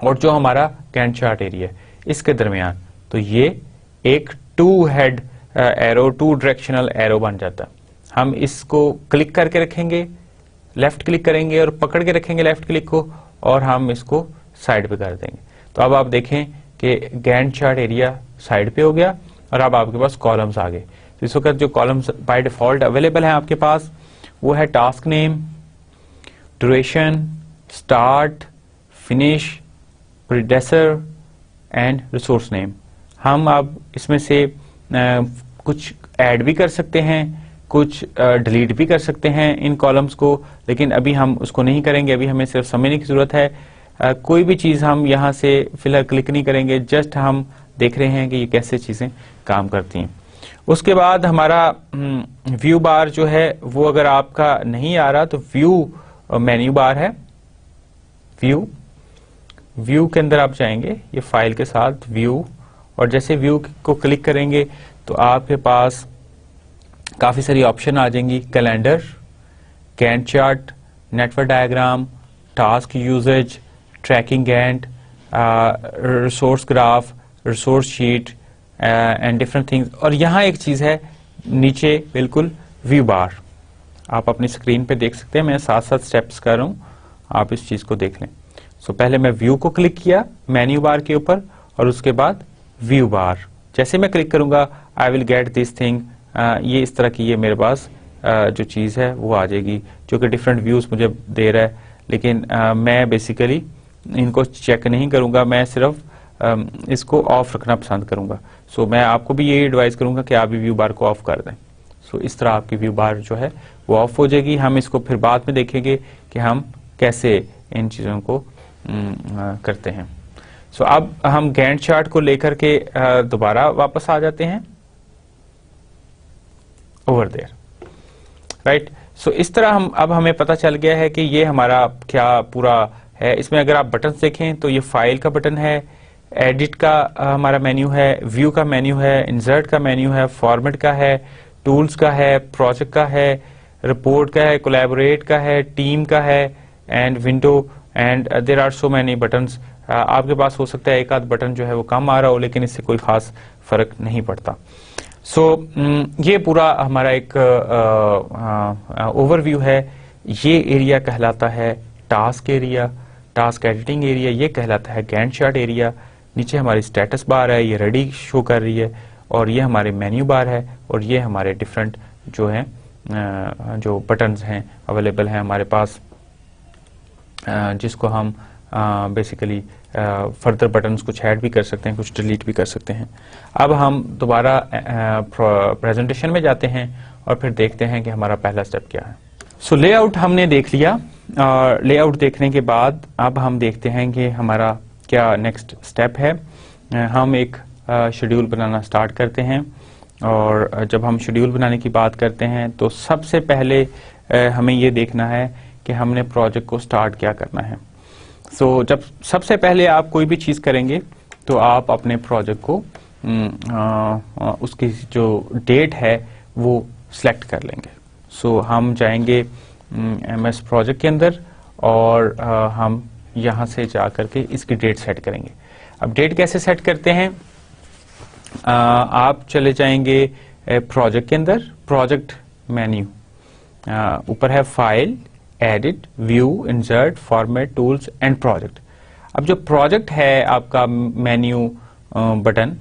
और जो हमारा गैंट चार्ट एरिया है इसके दरमियान, तो ये एक two head arrow two directional arrow बन जाता है। हम इसको क्लिक करके रखेंगे, लेफ्ट क्लिक करेंगे और पकड़ के रखेंगे लेफ्ट क्लिक को और हम इसको साइड पे कर देंगे। तो अब आप देखें कि गैंट चार्ट एरिया साइड पे हो गया और अब आपके पास कॉलम्स आ गए। तो इस वक्त जो कॉलम्स बाय डिफॉल्ट अवेलेबल हैं आपके पास वो है task name, duration, start, finish, predecessor and resource name. हम अब इसमें से कुछ ऐड भी कर सकते हैं, कुछ डिलीट भी कर सकते हैं इन कॉलम्स को, लेकिन अभी हम उसको नहीं करेंगे। अभी हमें सिर्फ समझने की जरूरत है। कोई भी चीज हम यहाँ से फिलहाल क्लिक नहीं करेंगे, जस्ट हम देख रहे हैं कि ये कैसे चीजें काम करती हैं। उसके बाद हमारा व्यू बार जो है वो अगर आपका नहीं आ रहा तो व्यू मेन्यू बार है। व्यू के अंदर आप जाएंगे ये फाइल के साथ व्यू, और जैसे व्यू को क्लिक करेंगे तो आपके पास काफी सारी ऑप्शन आ जाएंगी। Calendar, Gantt chart, network diagram, task usage, tracking Gantt, resource graph, resource sheet and different things. और यहाँ एक चीज है नीचे बिल्कुल व्यू बार, आप अपनी स्क्रीन पे देख सकते हैं। मैं साथ साथ स्टेप्स कर रहा हूँ, आप इस चीज को देख लें। सो पहले मैं व्यू को क्लिक किया मेन्यू बार के ऊपर और उसके बाद व्यू बार। जैसे मैं क्लिक करूंगा I will get this thing, ये इस तरह की ये मेरे पास जो चीज है वो आ जाएगी जो कि डिफरेंट व्यूज मुझे दे रहा है। लेकिन मैं बेसिकली इनको चेक नहीं करूंगा, मैं सिर्फ इसको ऑफ रखना पसंद करूंगा। सो मैं आपको भी ये एडवाइस करूंगा कि आप भी व्यू बार को ऑफ कर दें। सो इस तरह आपकी व्यू बार जो है वो ऑफ हो जाएगी। हम इसको फिर बाद में देखेंगे कि हम कैसे इन चीजों को करते हैं। सो अब हम गैंट चार्ट को लेकर के दोबारा वापस आ जाते हैं ओवर देयर, राइट। सो इस तरह हम अब हमें पता चल गया है कि ये हमारा क्या पूरा है। इसमें अगर आप बटन देखें तो ये फाइल का बटन है, एडिट का हमारा मेन्यू है, व्यू का मेन्यू है, इंसर्ट का मेन्यू है, फॉर्मेट का है, टूल्स का है, प्रोजेक्ट का है, रिपोर्ट का है, कोलैबोरेट का है, टीम का है and window and there are so many buttons. आपके पास हो सकता है एक आध बटन जो है वो कम आ रहा हो, लेकिन इससे कोई खास फर्क नहीं पड़ता। सो ये पूरा हमारा एक ओवरव्यू है। ये एरिया कहलाता है task area, task editing area ये कहलाता है गैंट चार्ट एरिया। नीचे हमारी स्टेटस बार है, ये रेडी शो कर रही है, और ये हमारे मेन्यू बार है, और ये हमारे डिफरेंट जो हैं जो बटन्स हैं अवेलेबल हैं हमारे पास, जिसको हम बेसिकली फर्दर बटन्स कुछ ऐड भी कर सकते हैं, कुछ डिलीट भी कर सकते हैं। अब हम दोबारा प्रेजेंटेशन में जाते हैं और फिर देखते हैं कि हमारा पहला स्टेप क्या है। सो लेआउट हमने देख लिया, और लेआउट देखने के बाद अब हम देखते हैं कि हमारा क्या नेक्स्ट स्टेप है। हम एक शेड्यूल बनाना स्टार्ट करते हैं, और जब हम शेड्यूल बनाने की बात करते हैं तो सबसे पहले हमें ये देखना है कि हमने प्रोजेक्ट को स्टार्ट क्या करना है। सो जब सबसे पहले आप कोई भी चीज करेंगे तो आप अपने प्रोजेक्ट को उसकी जो डेट है वो सिलेक्ट कर लेंगे। सो हम जाएंगे MS प्रोजेक्ट के अंदर और हम यहाँ से जा करके इसकी डेट सेट करेंगे। अब डेट कैसे सेट करते हैं, आप चले जाएंगे प्रोजेक्ट के अंदर, प्रोजेक्ट मेन्यू, ऊपर है file, edit, view, insert, format, tools and project. अब जो प्रोजेक्ट है आपका मेन्यू बटन,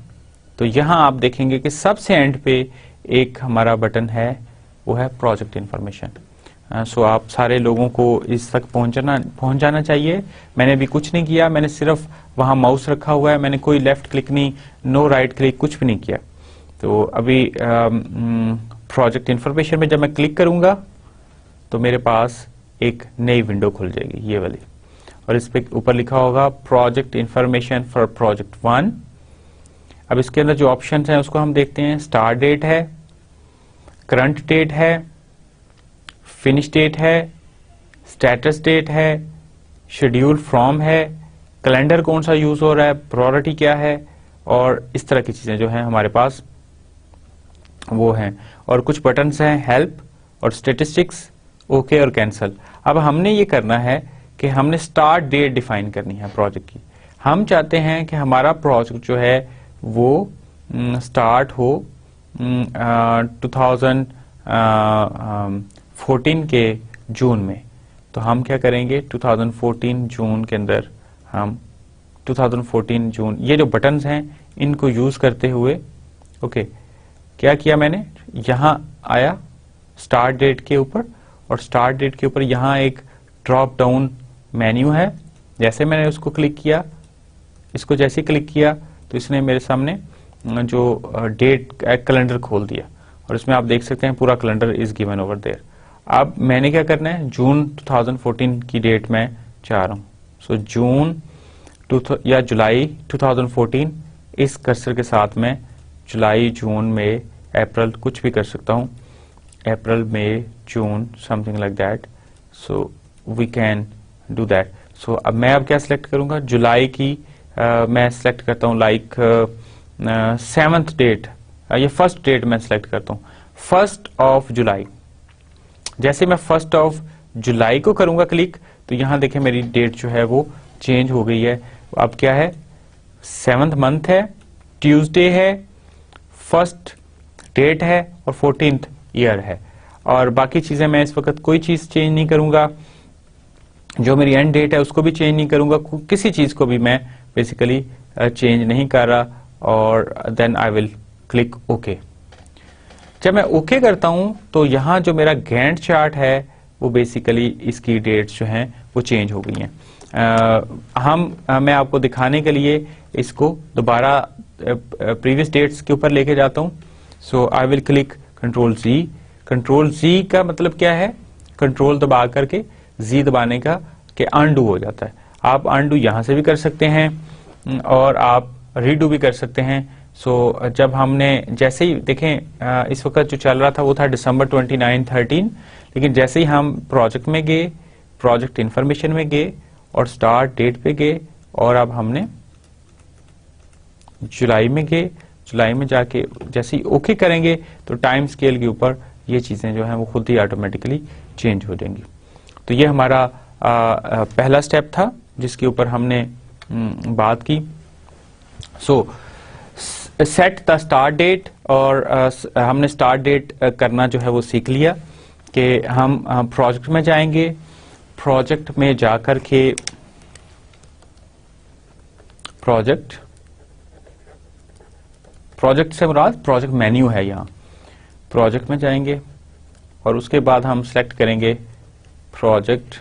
तो यहां आप देखेंगे कि सबसे एंड पे एक हमारा बटन है, वो है प्रोजेक्ट इन्फॉर्मेशन। सो आप सारे लोगों को इस तक पहुंच जाना चाहिए। मैंने भी कुछ नहीं किया, मैंने सिर्फ वहां माउस रखा हुआ है, मैंने कोई लेफ्ट क्लिक नहीं, नो राइट क्लिक, कुछ भी नहीं किया। तो अभी प्रोजेक्ट इन्फॉर्मेशन में जब मैं क्लिक करूंगा तो मेरे पास एक नई विंडो खुल जाएगी, ये वाली, और इस पे ऊपर लिखा होगा प्रोजेक्ट इन्फॉर्मेशन फॉर प्रोजेक्ट 1। अब इसके अंदर जो ऑप्शंस हैं उसको हम देखते हैं। स्टार्ट डेट है, करंट डेट है, फिनिश डेट है, स्टेटस डेट है, शेड्यूल फ्रॉम है, कैलेंडर कौन सा यूज हो रहा है, प्रायोरिटी क्या है, और इस तरह की चीजें जो हैं हमारे पास वो हैं। और कुछ बटन्स हैं, हेल्प और स्टेटिस्टिक्स, ओके और कैंसल। अब हमने ये करना है कि हमने स्टार्ट डेट डिफाइन करनी है प्रोजेक्ट की। हम चाहते हैं कि हमारा प्रोजेक्ट जो है वो स्टार्ट हो 2014 के जून में। तो हम क्या करेंगे, 2014 जून के अंदर हम 2014 जून, ये जो बटन्स हैं इनको यूज करते हुए, ओके, क्या किया मैंने, यहां आया स्टार्ट डेट के ऊपर, और स्टार्ट डेट के ऊपर यहां एक ड्रॉप डाउन मेन्यू है। जैसे मैंने उसको क्लिक किया, इसको जैसे क्लिक किया तो इसने मेरे सामने जो डेट कैलेंडर खोल दिया, और इसमें आप देख सकते हैं पूरा calendar is given over there. अब मैंने क्या करना है, जून 2014 की डेट में चाह रहा हूं। सो जून या जुलाई 2014, इस कर्सर के साथ में जुलाई, जून, मई, अप्रैल कुछ भी कर सकता हूं, April, May, June, something like that. So we can do that. So अब मैं अब क्या सिलेक्ट करूंगा, जुलाई की मैं सिलेक्ट करता हूं लाइक 7th डेट, ये फर्स्ट डेट मैं सिलेक्ट करता हूं, 1st of जुलाई। जैसे मैं 1st of जुलाई को करूंगा क्लिक, तो यहां देखें मेरी डेट जो है वो चेंज हो गई है। अब क्या है, 7th मंथ है, ट्यूसडे है, 1st डेट है और 14th ईयर है। और बाकी चीजें मैं इस वक्त कोई चीज चेंज नहीं करूंगा, जो मेरी एंड डेट है उसको भी चेंज नहीं करूंगा, किसी चीज को भी मैं बेसिकली चेंज नहीं कर रहा। और then I will click okay. जब मैं ओके करता हूं तो यहां जो मेरा गैंट चार्ट है वो बेसिकली इसकी डेट्स जो हैं वो चेंज हो गई हैं। मैं आपको दिखाने के लिए इसको दोबारा प्रीवियस डेट्स के ऊपर लेके जाता हूं। So I will click control G. Control G का मतलब क्या है, कंट्रोल दबा करके जी दबाने का कि अनडू हो जाता है। आप अनडू यहां से भी कर सकते हैं और आप रीडू भी कर सकते हैं। सो जब हमने जैसे ही देखें इस वक्त जो चल रहा था वो था दिसंबर 29-13, लेकिन जैसे ही हम प्रोजेक्ट में गए, प्रोजेक्ट इंफॉर्मेशन में गए और स्टार्ट डेट पे गए, और अब हमने जुलाई में गए, जुलाई में जाके जैसे ही ओके करेंगे तो टाइम स्केल के ऊपर ये चीजें जो हैं वो खुद ही ऑटोमेटिकली चेंज हो जाएंगी। तो ये हमारा पहला स्टेप था जिसके ऊपर हमने बात की। So set the start date, और हमने स्टार्ट डेट करना जो है वो सीख लिया कि हम प्रोजेक्ट में जाएंगे, प्रोजेक्ट में जाकर के प्रोजेक्ट से मुराद प्रोजेक्ट मेन्यू है, यहाँ प्रोजेक्ट में जाएंगे और उसके बाद हम सेलेक्ट करेंगे प्रोजेक्ट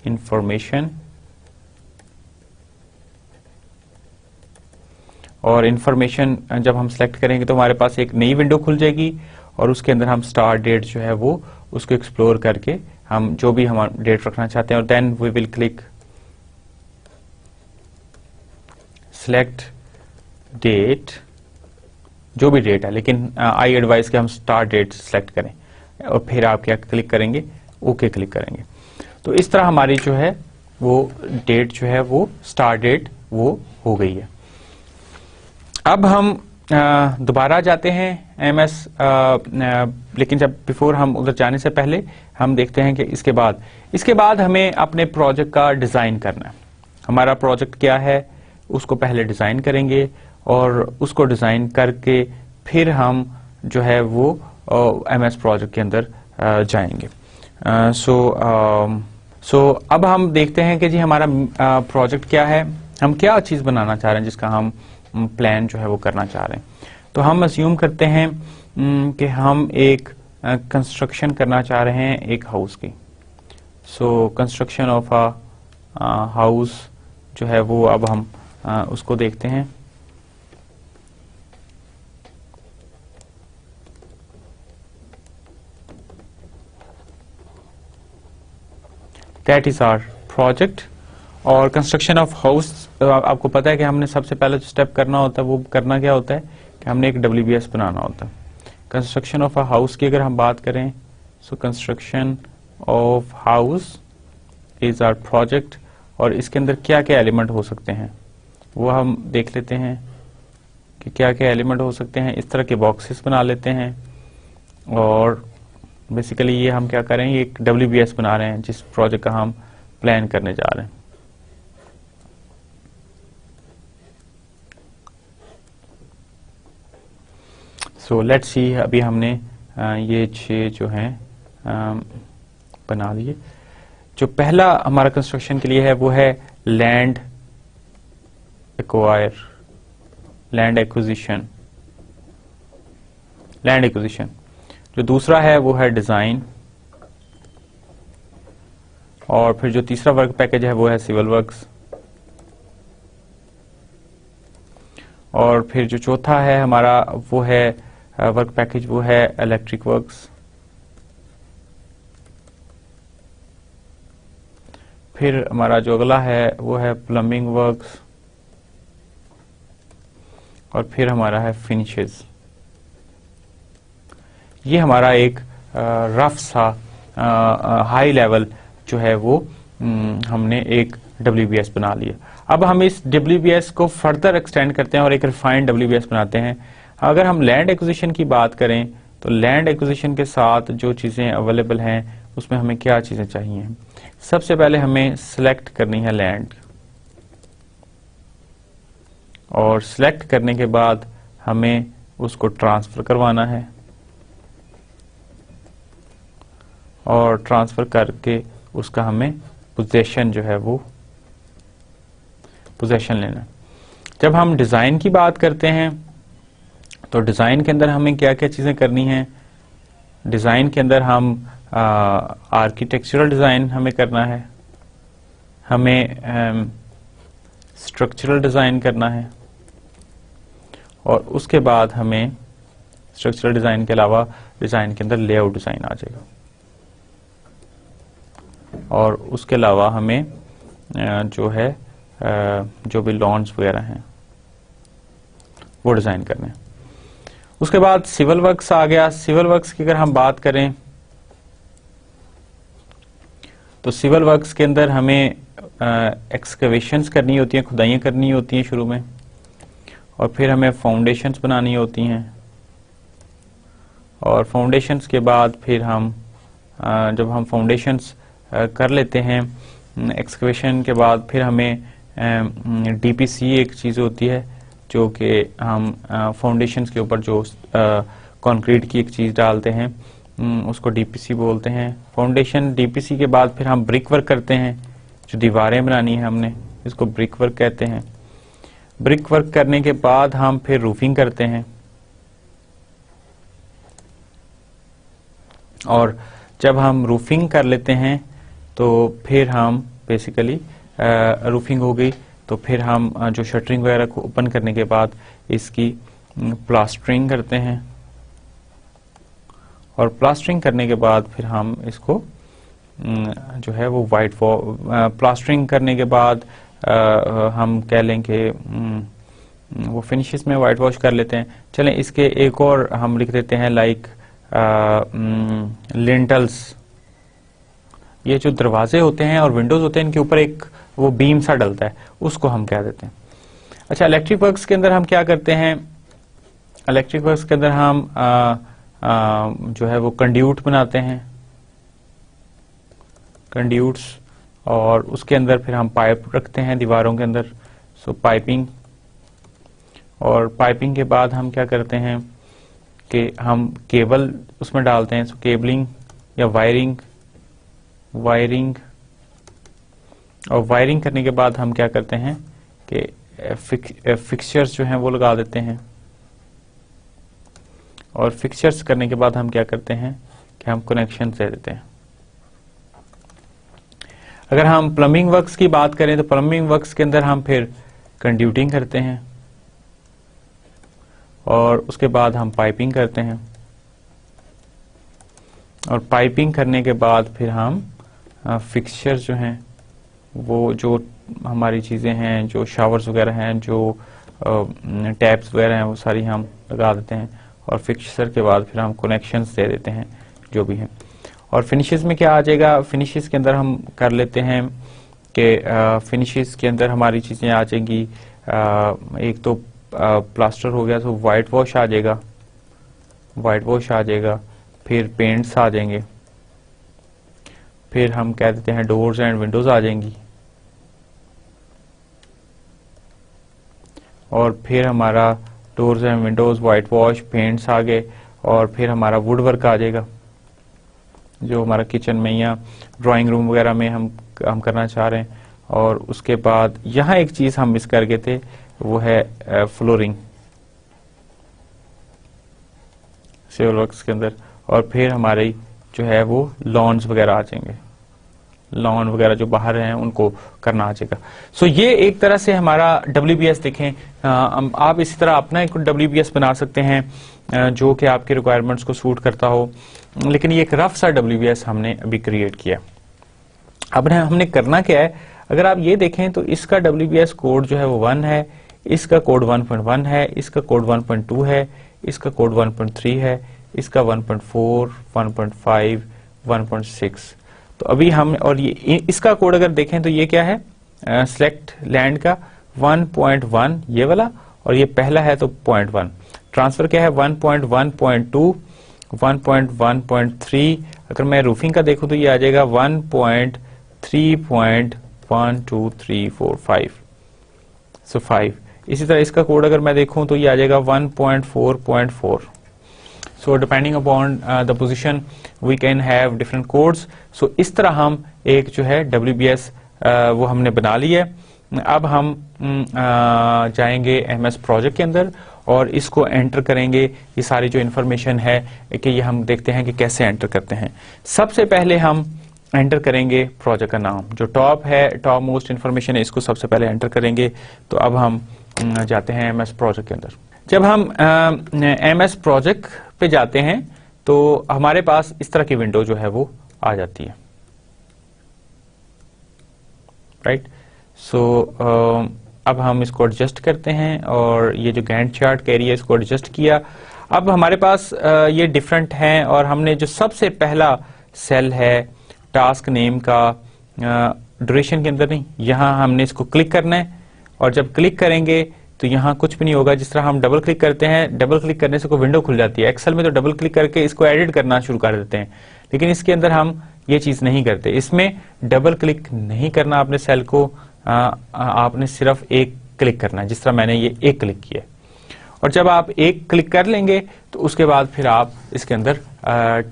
इंफॉर्मेशन, और इंफॉर्मेशन जब हम सेलेक्ट करेंगे तो हमारे पास एक नई विंडो खुल जाएगी और उसके अंदर हम स्टार्ट डेट जो है वो उसको एक्सप्लोर करके हम जो भी हम डेट रखना चाहते हैं, और then we will click select date, जो भी डेट है, लेकिन आई एडवाइस कि हम स्टार्ट डेट सिलेक्ट करें और फिर आप क्या क्लिक करेंगे, ओके क्लिक करेंगे। तो इस तरह हमारी जो है वो डेट जो है वो स्टार्ट डेट वो हो गई है। अब हम दोबारा जाते हैं एमएस, लेकिन जब बिफोर हम उधर जाने से पहले हम देखते हैं कि इसके बाद हमें अपने प्रोजेक्ट का डिजाइन करना है। हमारा प्रोजेक्ट क्या है उसको पहले डिजाइन करेंगे और उसको डिजाइन करके फिर हम जो है वो एमएस प्रोजेक्ट के अंदर जाएंगे। सो अब हम देखते हैं कि जी हमारा प्रोजेक्ट क्या है, हम क्या चीज़ बनाना चाह रहे हैं, जिसका हम प्लान जो है वो करना चाह रहे हैं। तो हम अज्यूम करते हैं कि हम एक कंस्ट्रक्शन करना चाह रहे हैं एक हाउस की। So construction of a house जो है वो अब हम उसको देखते हैं। That is our project. और कंस्ट्रक्शन ऑफ हाउस, आपको पता है कि हमने सबसे पहले जो स्टेप करना होता है वो करना क्या होता है कि हमने एक WBS बनाना होता है। कंस्ट्रक्शन ऑफ अ हाउस की अगर हम बात करें, so construction of house is our project. और इसके अंदर क्या क्या एलिमेंट हो सकते हैं वो हम देख लेते हैं कि क्या क्या एलिमेंट हो सकते हैं। इस तरह के बॉक्सेस बना लेते हैं और बेसिकली ये हम क्या करें, ये एक WBS बना रहे हैं जिस प्रोजेक्ट का हम प्लान करने जा रहे हैं। सो लेट्स सी, अभी हमने ये 6 जो हैं बना लिए। जो पहला हमारा कंस्ट्रक्शन के लिए है वो है लैंड एक्विजिशन। जो दूसरा है वो है डिजाइन, और फिर जो तीसरा वर्क पैकेज है वो है सिविल वर्क्स, और फिर जो चौथा है हमारा वो है वर्क पैकेज वो है इलेक्ट्रिक वर्क्स। फिर हमारा जो अगला है वो है प्लम्बिंग वर्क्स, और फिर हमारा है फिनिशेस। ये हमारा एक रफ सा हाई लेवल जो है वो हमने एक WBS बना लिया। अब हम इस WBS को फर्दर एक्सटेंड करते हैं और एक रिफाइंड WBS बनाते हैं। अगर हम लैंड एक्विजिशन की बात करें तो लैंड एक्विजिशन के साथ जो चीज़ें अवेलेबल हैं उसमें हमें क्या चीज़ें चाहिए। सबसे पहले हमें सिलेक्ट करनी है लैंड, और सिलेक्ट करने के बाद हमें उसको ट्रांसफर करवाना है, और ट्रांसफर करके उसका हमें पोजेशन जो है वो पोजेशन लेना। जब हम डिजाइन की बात करते हैं तो डिजाइन के अंदर हमें क्या क्या चीजें करनी है। डिजाइन के अंदर हम आर्किटेक्चरल डिजाइन हमें करना है, हमें स्ट्रक्चरल डिजाइन करना है, और उसके बाद हमें स्ट्रक्चरल डिजाइन के अलावा डिजाइन के अंदर लेआउट डिजाइन आ जाएगा, और उसके अलावा हमें जो है जो भी लॉन्स वगैरह हैं वो डिजाइन करने हैं। उसके बाद सिविल वर्क्स आ गया। सिविल वर्क्स की अगर हम बात करें तो सिविल वर्क्स के अंदर हमें एक्सकवेशंस करनी होती हैं, खुदाइयाँ करनी होती हैं शुरू में, और फिर हमें फाउंडेशंस बनानी होती हैं, और फाउंडेशंस के बाद फिर हम जब हम फाउंडेशंस कर लेते हैं एक्सकवेशन के बाद, फिर हमें DPC एक चीज़ होती है जो कि हम फाउंडेशंस के ऊपर जो कंक्रीट की एक चीज़ डालते हैं उसको DPC बोलते हैं। फाउंडेशन DPC के बाद फिर हम ब्रिक वर्क करते हैं, जो दीवारें बनानी है हमने इसको ब्रिक वर्क कहते हैं। ब्रिक वर्क करने के बाद हम फिर रूफिंग करते हैं, और जब हम रूफिंग कर लेते हैं तो फिर हम बेसिकली रूफिंग हो गई तो फिर हम जो शटरिंग वगैरह को ओपन करने के बाद इसकी प्लास्टरिंग करते हैं, और प्लास्टरिंग करने के बाद फिर हम इसको जो है वो प्लास्टरिंग करने के बाद हम कह लें कि वो फिनिशेस में वाइट वॉश कर लेते हैं। चलें इसके एक और हम लिख देते हैं लाइक लिंटल्स। ये जो दरवाजे होते हैं और विंडोज होते हैं इनके ऊपर एक वो बीम सा डलता है, उसको हम क्या देते हैं। अच्छा, इलेक्ट्रिक वर्क्स के अंदर हम क्या करते हैं। इलेक्ट्रिक वर्क्स के अंदर हम जो है वो कंड्यूट बनाते हैं, कंड्यूट्स, और उसके अंदर फिर हम पाइप रखते हैं दीवारों के अंदर, सो पाइपिंग। और पाइपिंग के बाद हम क्या करते हैं कि हम केबल उसमें डालते हैं, सो केबलिंग या वायरिंग, और वायरिंग करने के बाद हम क्या करते हैं कि फिक्सचर्स जो हैं वो लगा देते हैं, और फिक्सचर्स करने के बाद हम क्या करते हैं कि हम कनेक्शन दे देते हैं। अगर हम प्लम्बिंग वर्क्स की बात करें तो प्लम्बिंग वर्क्स के अंदर हम फिर कंड्यूटिंग करते हैं, और उसके बाद हम पाइपिंग करते हैं, और पाइपिंग करने के बाद फिर हम फिक्सचर्स जो हैं वो जो हमारी चीज़ें हैं, जो शावर्स वगैरह हैं, जो टैप्स वगैरह हैं, वो सारी हम लगा देते हैं, और फिक्सचर के बाद फिर हम कनेक्शंस दे देते हैं जो भी हैं। और फिनिशेस में क्या आ जाएगा, फिनिशेस के अंदर हम कर लेते हैं कि फिनिशेस के अंदर हमारी चीज़ें आ जाएंगी, एक तो प्लास्टर हो गया तो वाइट वॉश आ जाएगा, फिर पेंट्स आ जाएंगे, फिर हम कह देते हैं डोर्स एंड विंडोज आ जाएंगी, और फिर हमारा doors and windows, white wash, paints आ गए, और फिर हमारा वुड वर्क आ जाएगा जो हमारा किचन में या ड्राइंग रूम वगैरह में हम करना चाह रहे हैं। और उसके बाद यहाँ एक चीज हम मिस कर गए थे, वो है फ्लोरिंग सिविल वर्क्स के अंदर, और फिर हमारे जो है वो लॉन्स वगैरह आ जाएंगे, लॉन वगैरह जो बाहर हैं उनको करना आ जाएगा। सो ये एक तरह से हमारा WBS देखें, आप इसी तरह अपना एक WBS बना सकते हैं जो कि आपके रिक्वायरमेंट्स को सूट करता हो, लेकिन ये एक रफ सा WBS हमने अभी क्रिएट किया। अब हमने करना क्या है, अगर आप ये देखें तो इसका WBS कोड जो है वो 1 है, इसका कोड 1.1 है, इसका कोड 1.2 है, इसका कोड 1.3 है, इसका 1.4, 1.5, 1.6। तो अभी हम, और ये इसका कोड अगर देखें तो ये क्या है, सेलेक्ट लैंड का 1.1 ये वाला, और ये पहला है तो 0.1। ट्रांसफर क्या है 1.1.2, 1.1.3। अगर मैं रूफिंग का देखूं तो ये आ जाएगा 1.3.12345, सो 5। इसी तरह इसका कोड अगर मैं देखूं तो ये आ जाएगा 1.4.4। So depending upon the position we can have different codes. So इस तरह हम एक जो है WBS वो हमने बना लिया है। अब हम जाएंगे MS प्रोजेक्ट के अंदर और इसको एंटर करेंगे। ये सारी जो इन्फॉर्मेशन है कि ये हम देखते हैं कि कैसे एंटर करते हैं। सबसे पहले हम एंटर करेंगे प्रोजेक्ट का नाम, जो टॉप है, टॉप मोस्ट इन्फॉर्मेशन है, इसको सबसे पहले एंटर करेंगे। तो अब हम जाते हैं MS प्रोजेक्ट के अंदर। जब हम MS प्रोजेक्ट पे जाते हैं तो हमारे पास इस तरह की विंडो जो है वो आ जाती है, राइट। सो अब हम इसको एडजस्ट करते हैं और ये जो गैंट चार्ट का एरिया इसको एडजस्ट किया। अब हमारे पास ये डिफरेंट हैं और हमने जो सबसे पहला सेल है टास्क नेम का, ड्यूरेशन के अंदर नहीं, यहाँ हमने इसको क्लिक करना है और जब क्लिक करेंगे तो यहाँ कुछ भी नहीं होगा। जिस तरह हम डबल क्लिक करते हैं, डबल क्लिक करने से कोई विंडो खुल जाती है। एक्सेल में तो डबल क्लिक करके इसको एडिट करना शुरू कर देते हैं, लेकिन इसके अंदर हम ये चीज नहीं करते। इसमें डबल क्लिक नहीं करना आपने सेल को, आपने सिर्फ एक क्लिक करना है, जिस तरह मैंने ये एक क्लिक किया। और जब आप एक क्लिक कर लेंगे तो उसके बाद फिर आप इसके अंदर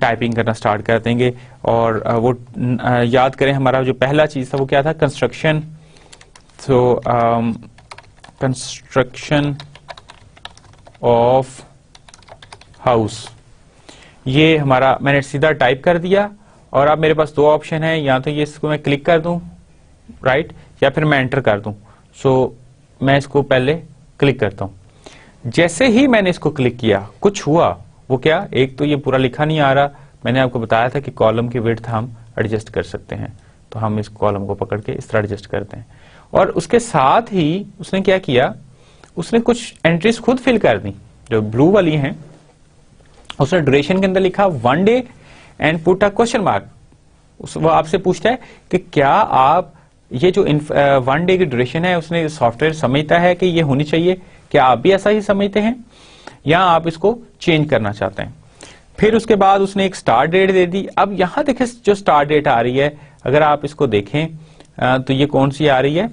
टाइपिंग करना स्टार्ट कर देंगे। और वो याद करें हमारा जो पहला चीज था वो क्या था, construction. So construction of house, ये हमारा मैंने सीधा टाइप कर दिया। और अब मेरे पास दो ऑप्शन है, या तो ये इसको मैं क्लिक कर दूं, राइट, या फिर मैं एंटर कर दूं। सो मैं इसको पहले क्लिक करता हूं। जैसे ही मैंने इसको क्लिक किया कुछ हुआ, वो क्या, एक तो ये पूरा लिखा नहीं आ रहा। मैंने आपको बताया था कि कॉलम की विड्थ हम एडजस्ट कर सकते हैं, तो हम इस कॉलम को पकड़ के इस तरह एडजस्ट करते हैं। और उसके साथ ही उसने क्या किया, उसने कुछ एंट्रीज खुद फिल कर दी जो ब्लू वाली हैं। उसने ड्यूरेशन के अंदर लिखा 1 day and put a question mark. वो आपसे पूछता है कि क्या आप ये जो 1 डे की ड्यूरेशन है उसने सॉफ्टवेयर समझता है कि ये होनी चाहिए, क्या आप भी ऐसा ही समझते हैं या आप इसको चेंज करना चाहते हैं। फिर उसके बाद उसने एक स्टार्ट डेट दे दी। अब यहां देखें जो स्टार्ट डेट आ रही है, अगर आप इसको देखें तो ये कौन सी आ रही है,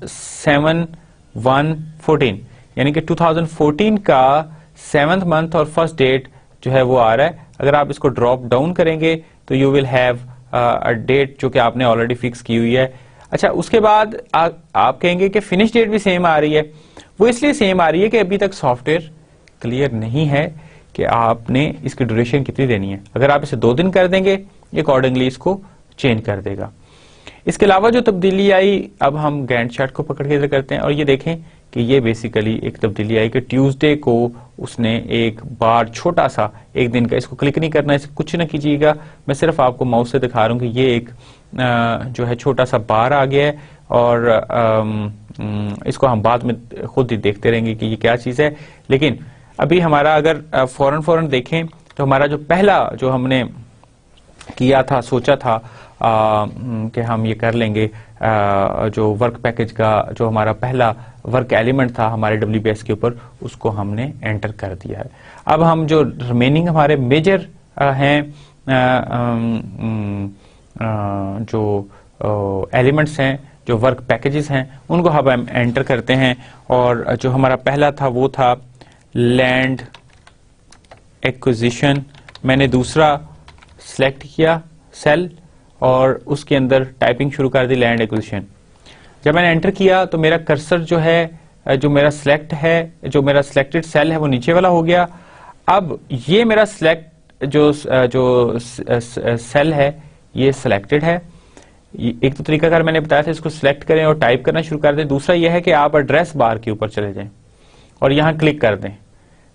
7/1/14, यानी कि 2014 का 7th मंथ और फर्स्ट डेट जो है वो आ रहा है। अगर आप इसको ड्रॉप डाउन करेंगे तो you will have a date जो कि आपने ऑलरेडी फिक्स की हुई है। अच्छा, उसके बाद आप कहेंगे कि फिनिश डेट भी सेम आ रही है। वो इसलिए सेम आ रही है कि अभी तक सॉफ्टवेयर क्लियर नहीं है कि आपने इसकी ड्यूरेशन कितनी देनी है। अगर आप इसे 2 दिन कर देंगे, अकॉर्डिंगली इसको चेंज कर देगा। इसके अलावा जो तब्दीली आई, अब हम गैंट चार्ट को पकड़ के इधर करते हैं और ये देखें कि ये बेसिकली एक तब्दीली आई कि ट्यूसडे को उसने एक बार छोटा सा एक दिन का, इसको क्लिक नहीं करना, इसे कुछ ना कीजिएगा, मैं सिर्फ आपको माउस से दिखा रहा हूं कि ये एक जो है छोटा सा बार आ गया है और इसको हम बाद में खुद ही देखते रहेंगे कि ये क्या चीज है। लेकिन अभी हमारा अगर फौरन देखें तो हमारा जो पहला जो हमने किया था, सोचा था कि हम ये कर लेंगे, जो वर्क पैकेज का जो हमारा पहला वर्क एलिमेंट था हमारे WBS के ऊपर, उसको हमने एंटर कर दिया है। अब हम जो रिमेनिंग हमारे मेजर हैं जो एलिमेंट्स हैं, जो वर्क पैकेजेस हैं, उनको हम एंटर करते हैं। और जो हमारा पहला था वो था लैंड एक्विजिशन। मैंने दूसरा सिलेक्ट किया सेल और उसके अंदर टाइपिंग शुरू कर दी लैंड एक्विजिशन। जब मैंने एंटर किया तो मेरा कर्सर जो है, जो मेरा सिलेक्ट है, जो मेरा सिलेक्टेड सेल है वो नीचे वाला हो गया। अब ये मेरा सिलेक्ट जो सेल है ये सिलेक्टेड है। एक तो तरीकाकार मैंने बताया था, इसको सिलेक्ट करें और टाइप करना शुरू कर दें। दूसरा यह है कि आप एड्रेस बार के ऊपर चले जाएं और यहां क्लिक कर दें।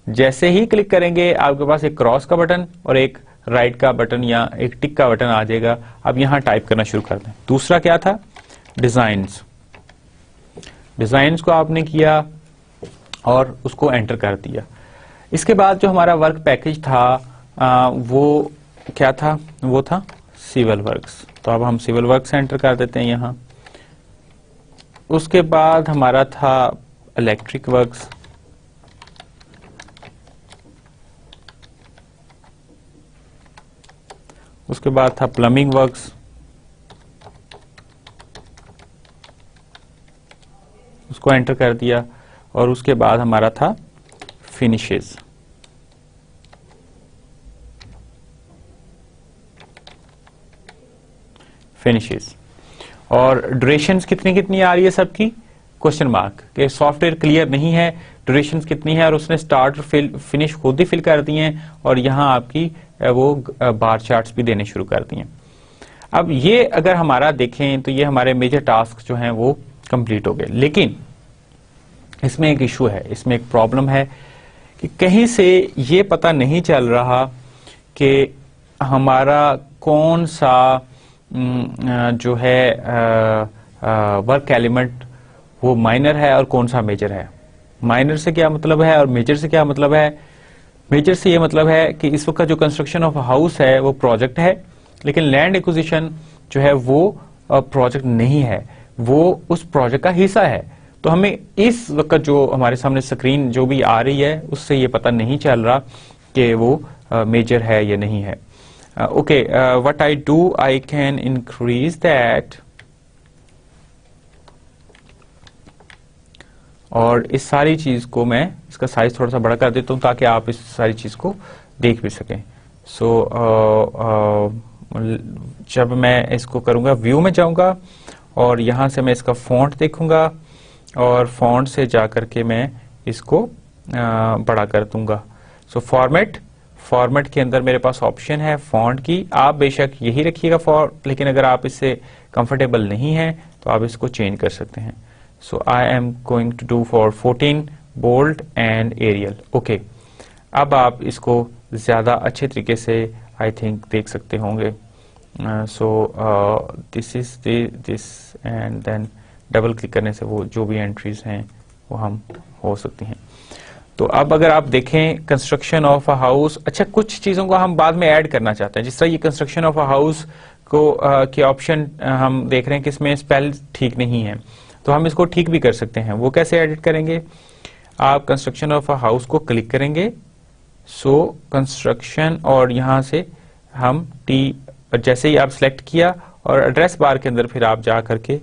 जैसे ही क्लिक करेंगे आपके पास एक क्रॉस का बटन और एक राइट का बटन या एक टिक का बटन आ जाएगा। अब यहां टाइप करना शुरू कर दें। दूसरा क्या था, डिजाइन्स। डिजाइन्स को आपने किया और उसको एंटर कर दिया। इसके बाद जो हमारा वर्क पैकेज था वो क्या था, वो था सिविल वर्क्स। तो अब हम सिविल वर्क्स एंटर कर देते हैं यहां। उसके बाद हमारा था इलेक्ट्रिक वर्क्स। उसके बाद था प्लम्बिंग वर्क्स। उसको एंटर कर दिया और उसके बाद हमारा था फिनिशेस। और ड्यूरेशंस कितनी कितनी आ रही है सबकी, क्वेश्चन मार्क, कि सॉफ्टवेयर क्लियर नहीं है ड्यूरेशंस कितनी है, और उसने स्टार्ट फिनिश खुद ही फिल कर दिए हैं और यहां आपकी वो बार चार्ट्स भी देने शुरू कर दिए। अब ये अगर हमारा देखें तो ये हमारे मेजर टास्क जो हैं वो कंप्लीट हो गए। लेकिन इसमें एक इशू है, इसमें एक प्रॉब्लम है कि कहीं से ये पता नहीं चल रहा कि हमारा कौन सा जो है वर्क एलिमेंट वो माइनर है और कौन सा मेजर है। माइनर से क्या मतलब है और मेजर से क्या मतलब है। मेजर से ये मतलब है कि इस वक्त जो कंस्ट्रक्शन ऑफ हाउस है वो प्रोजेक्ट है, लेकिन लैंड एक्विजिशन जो है वो प्रोजेक्ट नहीं है, वो उस प्रोजेक्ट का हिस्सा है। तो हमें इस वक्त जो हमारे सामने स्क्रीन जो भी आ रही है उससे ये पता नहीं चल रहा कि वो मेजर है या नहीं है। Okay, what I do, I can increase that, और इस सारी चीज को मैं इसका साइज थोड़ा सा बड़ा कर देता हूं ताकि आप इस सारी चीज को देख भी सकें। सो जब मैं इसको करूंगा, व्यू में जाऊंगा और यहां से मैं इसका फॉन्ट देखूंगा और फॉन्ट से जाकर के मैं इसको बड़ा कर दूंगा। सो फॉर्मेट के अंदर मेरे पास ऑप्शन है फॉन्ट की। आप बेशक यही रखिएगा लेकिन अगर आप इससे कंफर्टेबल नहीं है तो आप इसको चेंज कर सकते हैं। So I am going to do for 14 bold and Arial. Okay. अब आप इसको ज्यादा अच्छे तरीके से I think देख सकते होंगे। This is this and then double click करने से वो जो भी एंट्रीज हैं वो हम हो सकती हैं। तो अब अगर आप देखें कंस्ट्रक्शन ऑफ अ हाउस, अच्छा कुछ चीजों को हम बाद में ऐड करना चाहते हैं, जिस तरह ये कंस्ट्रक्शन ऑफ अ हाउस को के ऑप्शन हम देख रहे हैं कि इसमें स्पेल ठीक नहीं है, तो हम इसको ठीक भी कर सकते हैं। वो कैसे एडिट करेंगे, आप कंस्ट्रक्शन ऑफ अ हाउस को क्लिक करेंगे, सो कंस्ट्रक्शन, और यहां से हम जैसे ही आप सिलेक्ट किया और एड्रेस बार के अंदर फिर आप जा करके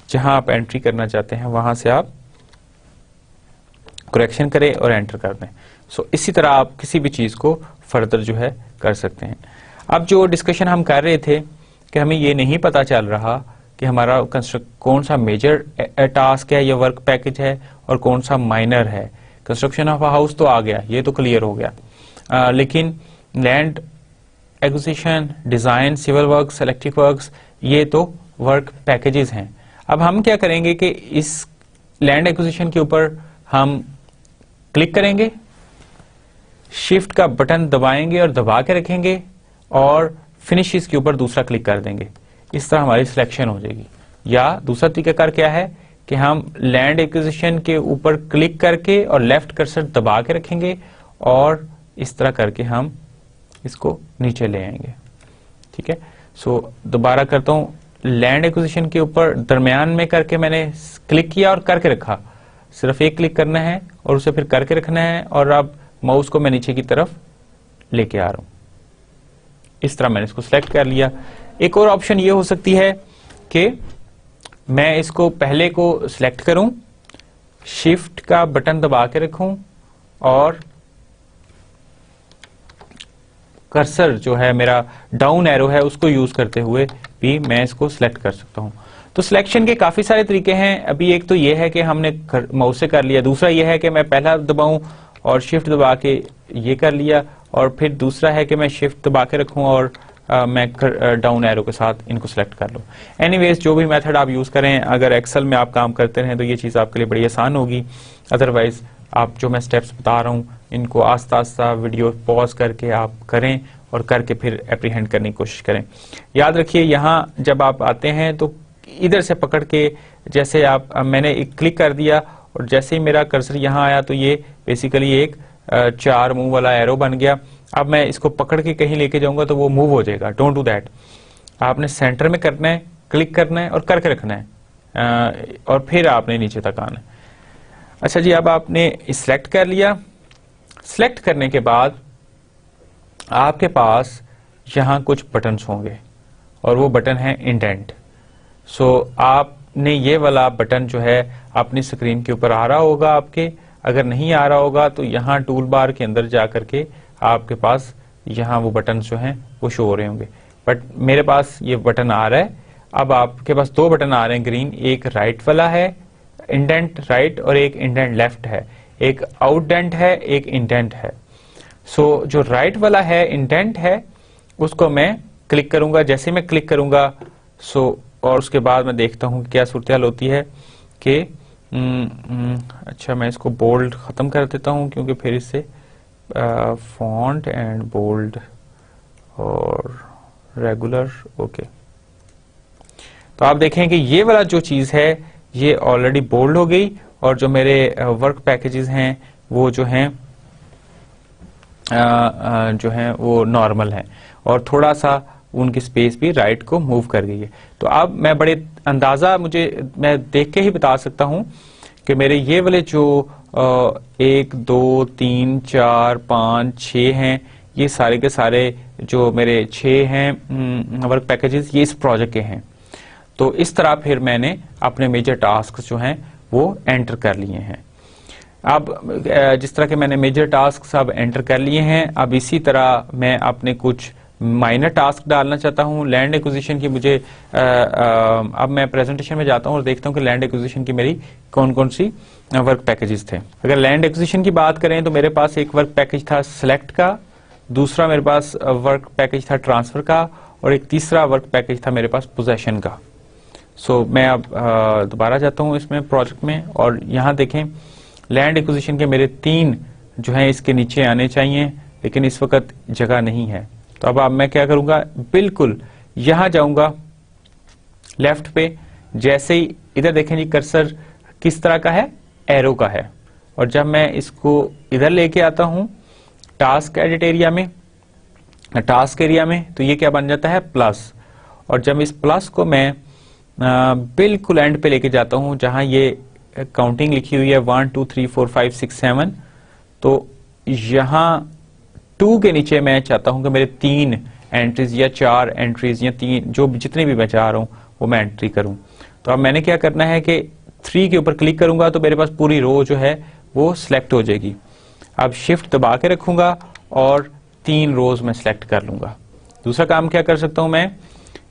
जहां आप एंट्री करना चाहते हैं वहां से आप करेक्शन करें और एंटर कर दें। सो इसी तरह आप किसी भी चीज को फर्दर जो है कर सकते हैं। अब जो डिस्कशन हम कर रहे थे कि हमें ये नहीं पता चल रहा कि हमारा कौन सा मेजर टास्क है या वर्क पैकेज है और कौन सा माइनर है। कंस्ट्रक्शन ऑफ अ हाउस तो आ गया, ये तो क्लियर हो गया, लेकिन land acquisition, design, civil works, electric works, ये तो वर्क पैकेजेस हैं। अब हम क्या करेंगे कि इस लैंड एक्विजिशन के ऊपर हम क्लिक करेंगे, शिफ्ट का बटन दबाएंगे और दबा के रखेंगे और फिनिश के ऊपर दूसरा क्लिक कर देंगे। इस तरह हमारी सिलेक्शन हो जाएगी। या दूसरा तरीकाकार क्या है कि हम लैंड एक्विजिशन के ऊपर क्लिक करके और लेफ्ट कर्सर दबा के रखेंगे और इस तरह करके हम इसको नीचे ले आएंगे। ठीक है, सो दोबारा करता हूं, लैंड एक्विजिशन के ऊपर दरमियान में करके मैंने क्लिक किया और करके रखा, सिर्फ एक क्लिक करना है और उसे फिर करके रखना है और अब माउस को मैं नीचे की तरफ लेके आ रहा हूं। इस तरह मैंने इसको सिलेक्ट कर लिया। एक और ऑप्शन ये हो सकती है कि मैं इसको पहले को सिलेक्ट करूं, शिफ्ट का बटन दबा के रखूं और कर्सर जो है मेरा डाउन एरो है उसको यूज करते हुए भी मैं इसको सिलेक्ट कर सकता हूं। तो सिलेक्शन के काफी सारे तरीके हैं। अभी एक तो ये है कि हमने माउस से कर लिया, दूसरा ये है कि मैं पहला दबाऊं और शिफ्ट दबा के ये कर लिया, और फिर दूसरा है कि मैं शिफ्ट दबा के रखूं और मैं डाउन एरो के साथ इनको सिलेक्ट कर लूं। एनीवेज जो भी मेथड आप यूज करें, अगर एक्सेल में आप काम करते रहें तो ये चीज आपके लिए बड़ी आसान होगी। अदरवाइज आप जो मैं स्टेप्स बता रहा हूं इनको आस्ता आस्ता वीडियो पॉज करके आप करें और करके फिर एप्रीहेंड करने की कोशिश करें। याद रखिए, यहाँ जब आप आते हैं तो इधर से पकड़ के, जैसे आप मैंने एक क्लिक कर दिया और जैसे ही मेरा कर्सर यहाँ आया तो ये बेसिकली एक 4 मुंह वाला एरो बन गया। अब मैं इसको पकड़ के कहीं लेके जाऊंगा तो वो मूव हो जाएगा। Don't do that. आपने सेंटर में करना है, क्लिक करना है और करके रखना है और फिर आपने नीचे तक आना है। अच्छा जी, अब आपने सिलेक्ट कर लिया। सिलेक्ट करने के बाद आपके पास यहां कुछ बटन्स होंगे और वो बटन है इंडेंट। सो आपने ये वाला बटन जो है अपनी स्क्रीन के ऊपर आ रहा होगा आपके, अगर नहीं आ रहा होगा तो यहाँ टूल बार के अंदर जा करके आपके पास यहाँ वो बटन जो हैं वो शो हो रहे होंगे, बट मेरे पास ये बटन आ रहा है। अब आपके पास 2 बटन आ रहे हैं ग्रीन, एक राइट वाला है इंडेंट राइट और एक इंडेंट लेफ्ट है, एक आउटडेंट है, एक इंडेंट है। सो जो राइट वाला है इंडेंट है उसको मैं क्लिक करूंगा। जैसे मैं क्लिक करूंगा और उसके बाद मैं देखता हूं क्या सूरत होती है कि अच्छा मैं इसको बोल्ड खत्म कर देता हूं क्योंकि फिर इससे फॉन्ट एंड बोल्ड और रेगुलर ओके। तो आप देखें कि ये वाला जो चीज है ये ऑलरेडी बोल्ड हो गई और जो मेरे वर्क पैकेजेस हैं वो जो हैं वो नॉर्मल हैं और थोड़ा सा उनकी स्पेस भी राइट को मूव कर गई है। तो अब मैं बड़े अंदाजा मैं देख के ही बता सकता हूं कि मेरे ये वाले जो 1 2 3 4 5 6 हैं, ये सारे के सारे जो मेरे 6 हैं वर्क पैकेजेस ये इस प्रोजेक्ट के हैं। तो इस तरह फिर मैंने अपने मेजर टास्क जो हैं वो एंटर कर लिए हैं। अब जिस तरह के मैंने मेजर टास्क सब एंटर कर लिए हैं, अब इसी तरह मैं अपने कुछ माइनर टास्क डालना चाहता हूं। लैंड एक्विजिशन की मुझे अब मैं प्रेजेंटेशन में जाता हूं और देखता हूं कि लैंड एक्विजिशन की मेरी कौन कौन सी वर्क पैकेजेस थे। अगर लैंड एक्विजिशन की बात करें तो मेरे पास एक वर्क पैकेज था सिलेक्ट का, दूसरा मेरे पास वर्क पैकेज था ट्रांसफर का और एक तीसरा वर्क पैकेज था मेरे पास पोजेशन का। सो मैं अब दोबारा जाता हूं इसमें प्रोजेक्ट में और यहां देखें लैंड एक्विजिशन के मेरे 3 जो हैं इसके नीचे आने चाहिए, लेकिन इस वक्त जगह नहीं है। तो अब मैं क्या करूंगा, बिल्कुल यहां जाऊंगा लेफ्ट पे, जैसे ही इधर देखें जी कर्सर किस तरह का है, एरो का है, और जब मैं इसको इधर लेके आता हूं टास्क एडिट एरिया में, टास्क एरिया में, तो ये क्या बन जाता है प्लस। और जब इस प्लस को मैं बिल्कुल एंड पे लेके जाता हूं जहां ये काउंटिंग लिखी हुई है 1 2 3 4 5 6 7, तो यहां 2 के नीचे मैं चाहता हूं कि मेरे 3 एंट्रीज या 4 एंट्रीज या 3 जो जितने भी मैं चाह रहा हूं वो मैं एंट्री करूं। तो अब मैंने क्या करना है कि 3 के ऊपर क्लिक करूंगा तो मेरे पास पूरी रो जो है वो सिलेक्ट हो जाएगी। अब शिफ्ट दबा के रखूंगा और 3 रोज में सिलेक्ट कर लूंगा। दूसरा काम क्या कर सकता हूं मैं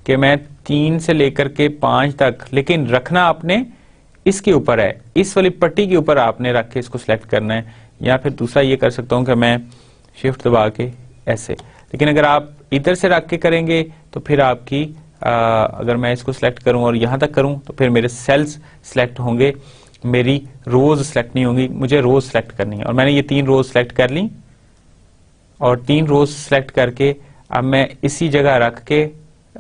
कि मैं 3 से लेकर के 5 तक, लेकिन रखना आपने इसके ऊपर है, इस वाली पट्टी के ऊपर आपने रख के इसको सिलेक्ट करना है। या फिर दूसरा ये कर सकता हूं कि मैं शिफ्ट दबा के ऐसे, लेकिन अगर आप इधर से रख के करेंगे तो फिर आपकी अगर मैं इसको सिलेक्ट करूं और यहां तक करूं तो फिर मेरे सेल्स सिलेक्ट होंगे, मेरी रोज सिलेक्ट नहीं होंगी। मुझे रोज सिलेक्ट करनी है और मैंने ये 3 रोज सिलेक्ट कर ली और 3 रोज सिलेक्ट करके अब मैं इसी जगह रख के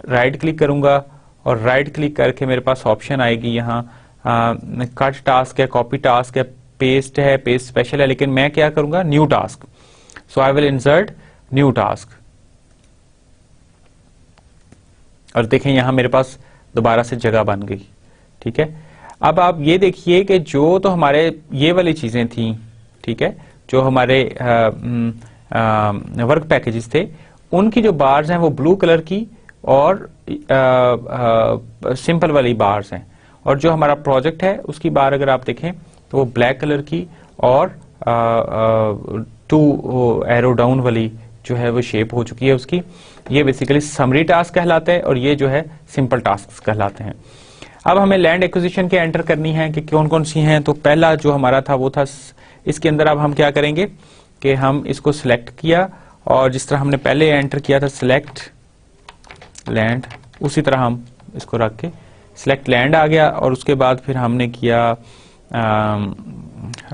राइट क्लिक करूंगा और राइट क्लिक करके मेरे पास ऑप्शन आएगी यहाँ कट टास्क है, कॉपी टास्क है, पेस्ट है, पेस्ट स्पेशल है, लेकिन मैं क्या करूंगा new task. So I will insert new task और देखें यहां मेरे पास दोबारा से जगह बन गई। ठीक है, अब आप ये देखिए कि जो तो हमारे ये वाली चीजें थी, ठीक है, जो हमारे वर्क पैकेजेस थे, उनकी जो बार्स हैं वो ब्लू कलर की और सिंपल वाली बार्स हैं, और जो हमारा प्रोजेक्ट है उसकी बार अगर आप देखें तो वो ब्लैक कलर की और 2 एरो डाउन वाली जो है वो शेप हो चुकी है उसकी। ये बेसिकली समरी टास्क कहलाता है और ये जो है सिंपल टास्क कहलाते हैं। अब हमें लैंड एक्विजिशन के एंटर करनी है कि कौन कौन सी हैं। तो पहला जो हमारा था वो था, इसके अंदर अब हम क्या करेंगे कि हम इसको सिलेक्ट किया और जिस तरह हमने पहले एंटर किया था सिलेक्ट लैंड, उसी तरह हम इसको रख के सिलेक्ट लैंड आ गया और उसके बाद फिर हमने किया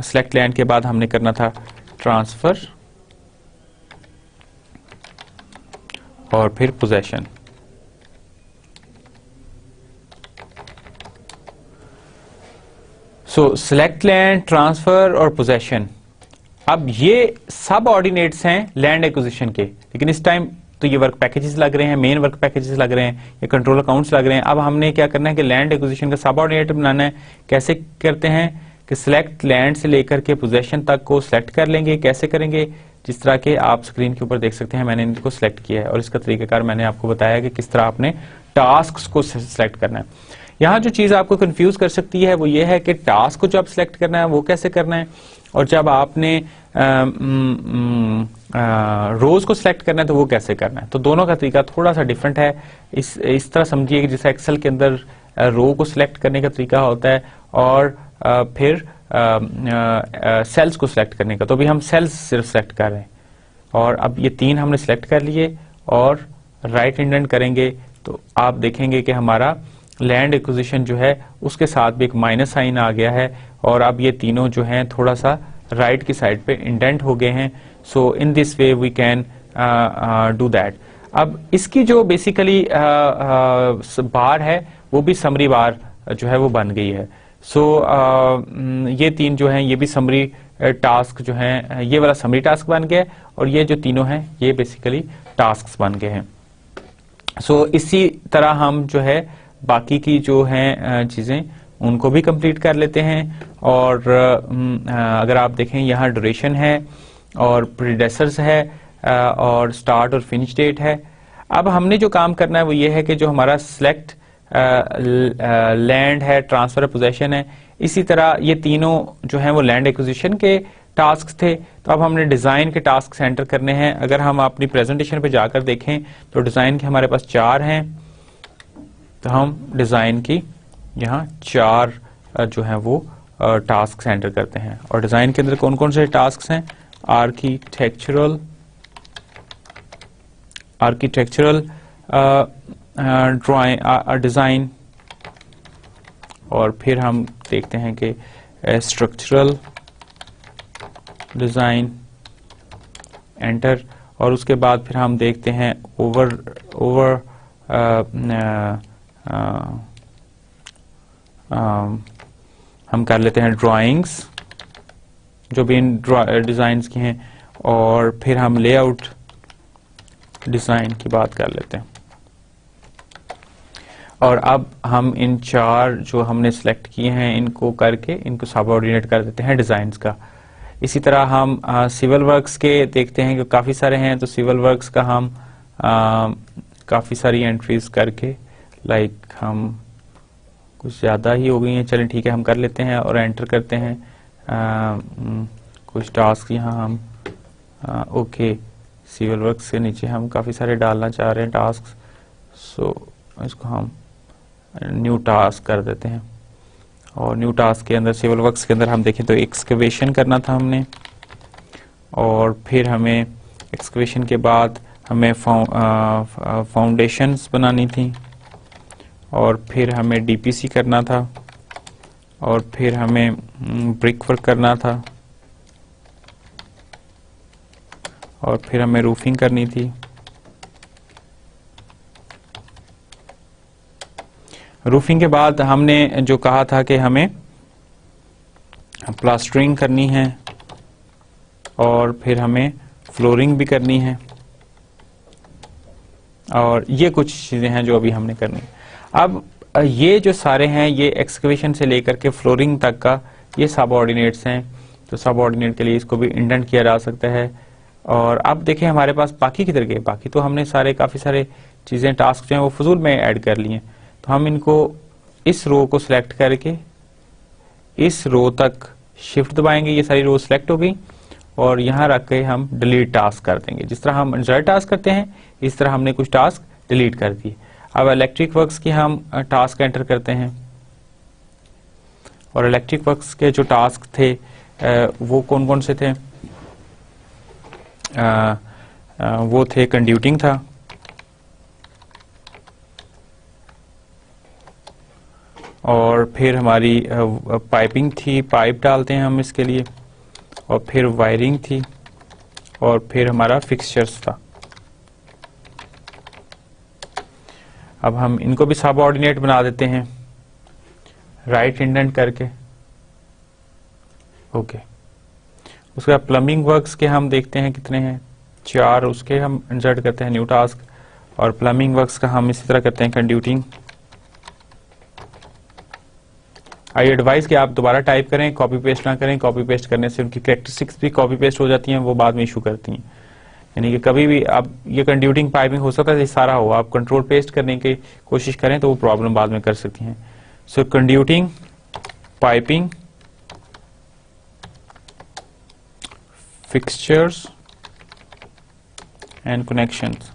सिलेक्ट लैंड के बाद हमने करना था ट्रांसफर और फिर पोजेशन। सो सिलेक्ट लैंड, ट्रांसफर और पोजेशन, अब ये सब ऑर्डिनेट्स हैं लैंड एक्विजिशन के, लेकिन इस टाइम तो ये वर्क पैकेजेस लग रहे हैं, मेन वर्क पैकेजेस लग रहे हैं, ये कंट्रोल अकाउंट्स लग रहे हैं। अब हमने क्या करना है कि लैंड एक्विजिशन का सब ऑर्डिनेट बनाना है। कैसे करते हैं कि सिलेक्ट लैंड से लेकर के पोजेशन तक को सिलेक्ट कर लेंगे। कैसे करेंगे, जिस तरह के आप स्क्रीन के ऊपर देख सकते हैं मैंने इनको सिलेक्ट किया है और इसका तरीकाकार मैंने आपको बताया कि किस तरह आपने टास्क को सिलेक्ट करना है। यहाँ जो चीज आपको कंफ्यूज कर सकती है वो ये है कि टास्क को जब सिलेक्ट करना है वो कैसे करना है, और जब आपने रोज को सिलेक्ट करना है तो वो कैसे करना है। तो दोनों का तरीका थोड़ा सा डिफरेंट है। इस तरह समझिए कि जैसे एक्सेल के अंदर रो को सिलेक्ट करने का तरीका होता है और फिर सेल्स को सिलेक्ट करने का। तो अभी हम सेल्स सिर्फ सिलेक्ट कर रहे हैं और अब ये 3 हमने सिलेक्ट कर लिए और राइट इंडेंट करेंगे तो आप देखेंगे कि हमारा लैंड एक्विजिशन जो है उसके साथ भी एक माइनस साइन आ गया है और अब ये तीनों जो हैं थोड़ा सा राइट की साइड पे इंडेंट हो गए हैं। So in this way we can do that. अब इसकी जो बेसिकली बार है वो भी समरी बार जो है वो बन गई है। सो ये 3 जो हैं ये भी समरी टास्क जो हैं, ये वाला समरी टास्क बन गया और ये जो तीनों हैं ये बेसिकली टास्क बन गए हैं। सो इसी तरह हम जो है बाकी की जो हैं चीजें उनको भी कंप्लीट कर लेते हैं। और अगर आप देखें यहाँ ड्यूरेशन है और प्रीडेसेस है और स्टार्ट और फिनिश डेट है। अब हमने जो काम करना है वो ये है कि जो हमारा सिलेक्ट लैंड है, ट्रांसफर पोजेशन है, इसी तरह ये तीनों जो हैं वो लैंड एक्विजिशन के टास्क थे। तो अब हमने डिजाइन के टास्क एंटर करने हैं। अगर हम अपनी प्रेजेंटेशन पे जाकर देखें तो डिजाइन के हमारे पास 4 हैं, तो हम डिजाइन की यहाँ 4 जो हैं वो टास्क एंटर करते हैं। और डिजाइन के अंदर कौन कौन से टास्क हैं, आर्किटेक्चरल ड्राइंग डिजाइन, और फिर हम देखते हैं कि स्ट्रक्चरल डिजाइन एंटर, और उसके बाद फिर हम देखते हैं ओवर हम कर लेते हैं ड्राइंग्स जो भी इन डिजाइन्स की हैं, और फिर हम लेआउट डिजाइन की बात कर लेते हैं। और अब हम इन 4 जो हमने सिलेक्ट किए हैं इनको करके इनको सब ऑर्डिनेट कर देते हैं डिजाइन्स का। इसी तरह हम सिविल वर्क्स के देखते हैं कि काफी सारे हैं, तो सिविल वर्क्स का हम काफी सारी एंट्रीज करके हम कुछ ज्यादा ही हो गई हैं, चलें ठीक है हम कर लेते हैं और एंटर करते हैं कुछ टास्क यहाँ हम ओके सिविल वर्क्स के नीचे हम काफ़ी सारे डालना चाह रहे हैं टास्क, सो इसको हम न्यू टास्क कर देते हैं। और न्यू टास्क के अंदर सिविल वर्क्स के अंदर हम देखें तो एक्सकवेशन करना था हमने, और फिर हमें एक्सकवेशन के बाद हमें फाउंडेशंस बनानी थी, और फिर हमें डीपीसी करना था, और फिर हमें ब्रिक वर्क करना था, और फिर हमें रूफिंग करनी थी। रूफिंग के बाद हमने जो कहा था कि हमें प्लास्टरिंग करनी है, और फिर हमें फ्लोरिंग भी करनी है, और ये कुछ चीज़ें हैं जो अभी हमने करनी है। अब ये जो सारे हैं ये एक्सकवेशन से लेकर के फ्लोरिंग तक का ये सब ऑर्डिनेट्स हैं, तो सब ऑर्डिनेट के लिए इसको भी इंडेंट किया जा सकता है। और अब देखें हमारे पास बाकी किधर गए, बाकी तो हमने काफ़ी सारे चीज़ें टास्क जो हैं वो फजूल में ऐड कर लिए। तो हम इनको इस रो को सिलेक्ट करके इस रो तक शिफ्ट दबाएंगे, ये सारी रो सिलेक्ट हो गई, और यहाँ रख के हम डिलीट टास्क कर देंगे। जिस तरह हम इंसर्ट टास्क करते हैं इस तरह हमने कुछ टास्क डिलीट कर दिए। अब इलेक्ट्रिक वर्क्स की हम टास्क एंटर करते हैं, और इलेक्ट्रिक वर्क्स के जो टास्क थे वो कौन कौन से थे, वो थे कंड्यूटिंग था, और फिर हमारी पाइपिंग थी, पाइप डालते हैं हम इसके लिए, और फिर वायरिंग थी, और फिर हमारा फिक्सचर्स था। अब हम इनको भी सब ऑर्डिनेट बना देते हैं राइट इंडेंट करके। ओके, उसके बाद प्लम्बिंग वर्क्स के हम देखते हैं कितने हैं, 4, उसके हम इंसर्ट करते हैं न्यू टास्क, और प्लम्बिंग वर्क्स का हम इसी तरह करते हैं कंड्यूटिंग। आई एडवाइस कि आप दोबारा टाइप करें, कॉपी पेस्ट ना करें, कॉपी पेस्ट करने से उनकी कैरेक्टरिस्टिक्स भी कॉपी पेस्ट हो जाती हैं, वो बाद में इशू करती हैं। यानी कि कभी भी आप ये कंड्यूटिंग पाइपिंग हो सकता है सारा हो, आप कंट्रोल पेस्ट करने की कोशिश करें तो वो प्रॉब्लम बाद में कर सकती हैं। सो कंड्यूटिंग, पाइपिंग, फिक्सचर्स एंड कनेक्शंस।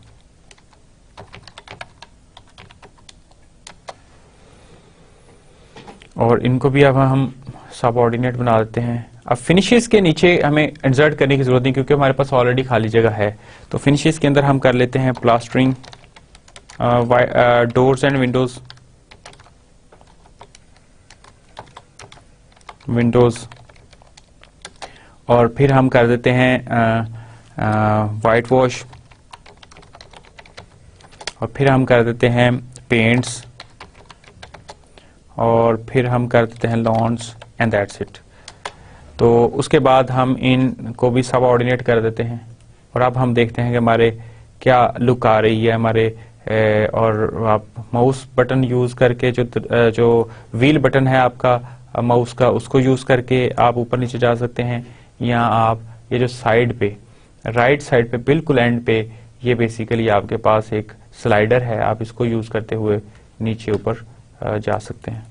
और इनको भी अब हम सब ऑर्डिनेट बना देते हैं। अब फिनिशेस के नीचे हमें इंसर्ट करने की जरूरत नहीं क्योंकि हमारे पास ऑलरेडी खाली जगह है। तो फिनिशेस के अंदर हम कर लेते हैं प्लास्टरिंग, डोर्स एंड विंडोज, और फिर हम कर देते हैं वाइट वॉश, और फिर हम कर देते हैं पेंट्स, और फिर हम कर देते हैं लॉन्स, एंड दैट्स इट। तो उसके बाद हम इनको भी सब ऑर्डिनेट कर देते हैं, और अब हम देखते हैं कि हमारे क्या लुक आ रही है हमारे। और आप माउस बटन यूज करके जो व्हील बटन है आपका माउस का, उसको यूज करके आप ऊपर नीचे जा सकते हैं, या आप ये जो साइड पे राइट साइड पे बिल्कुल एंड पे ये बेसिकली आपके पास एक स्लाइडर है, आप इसको यूज करते हुए नीचे ऊपर जा सकते हैं।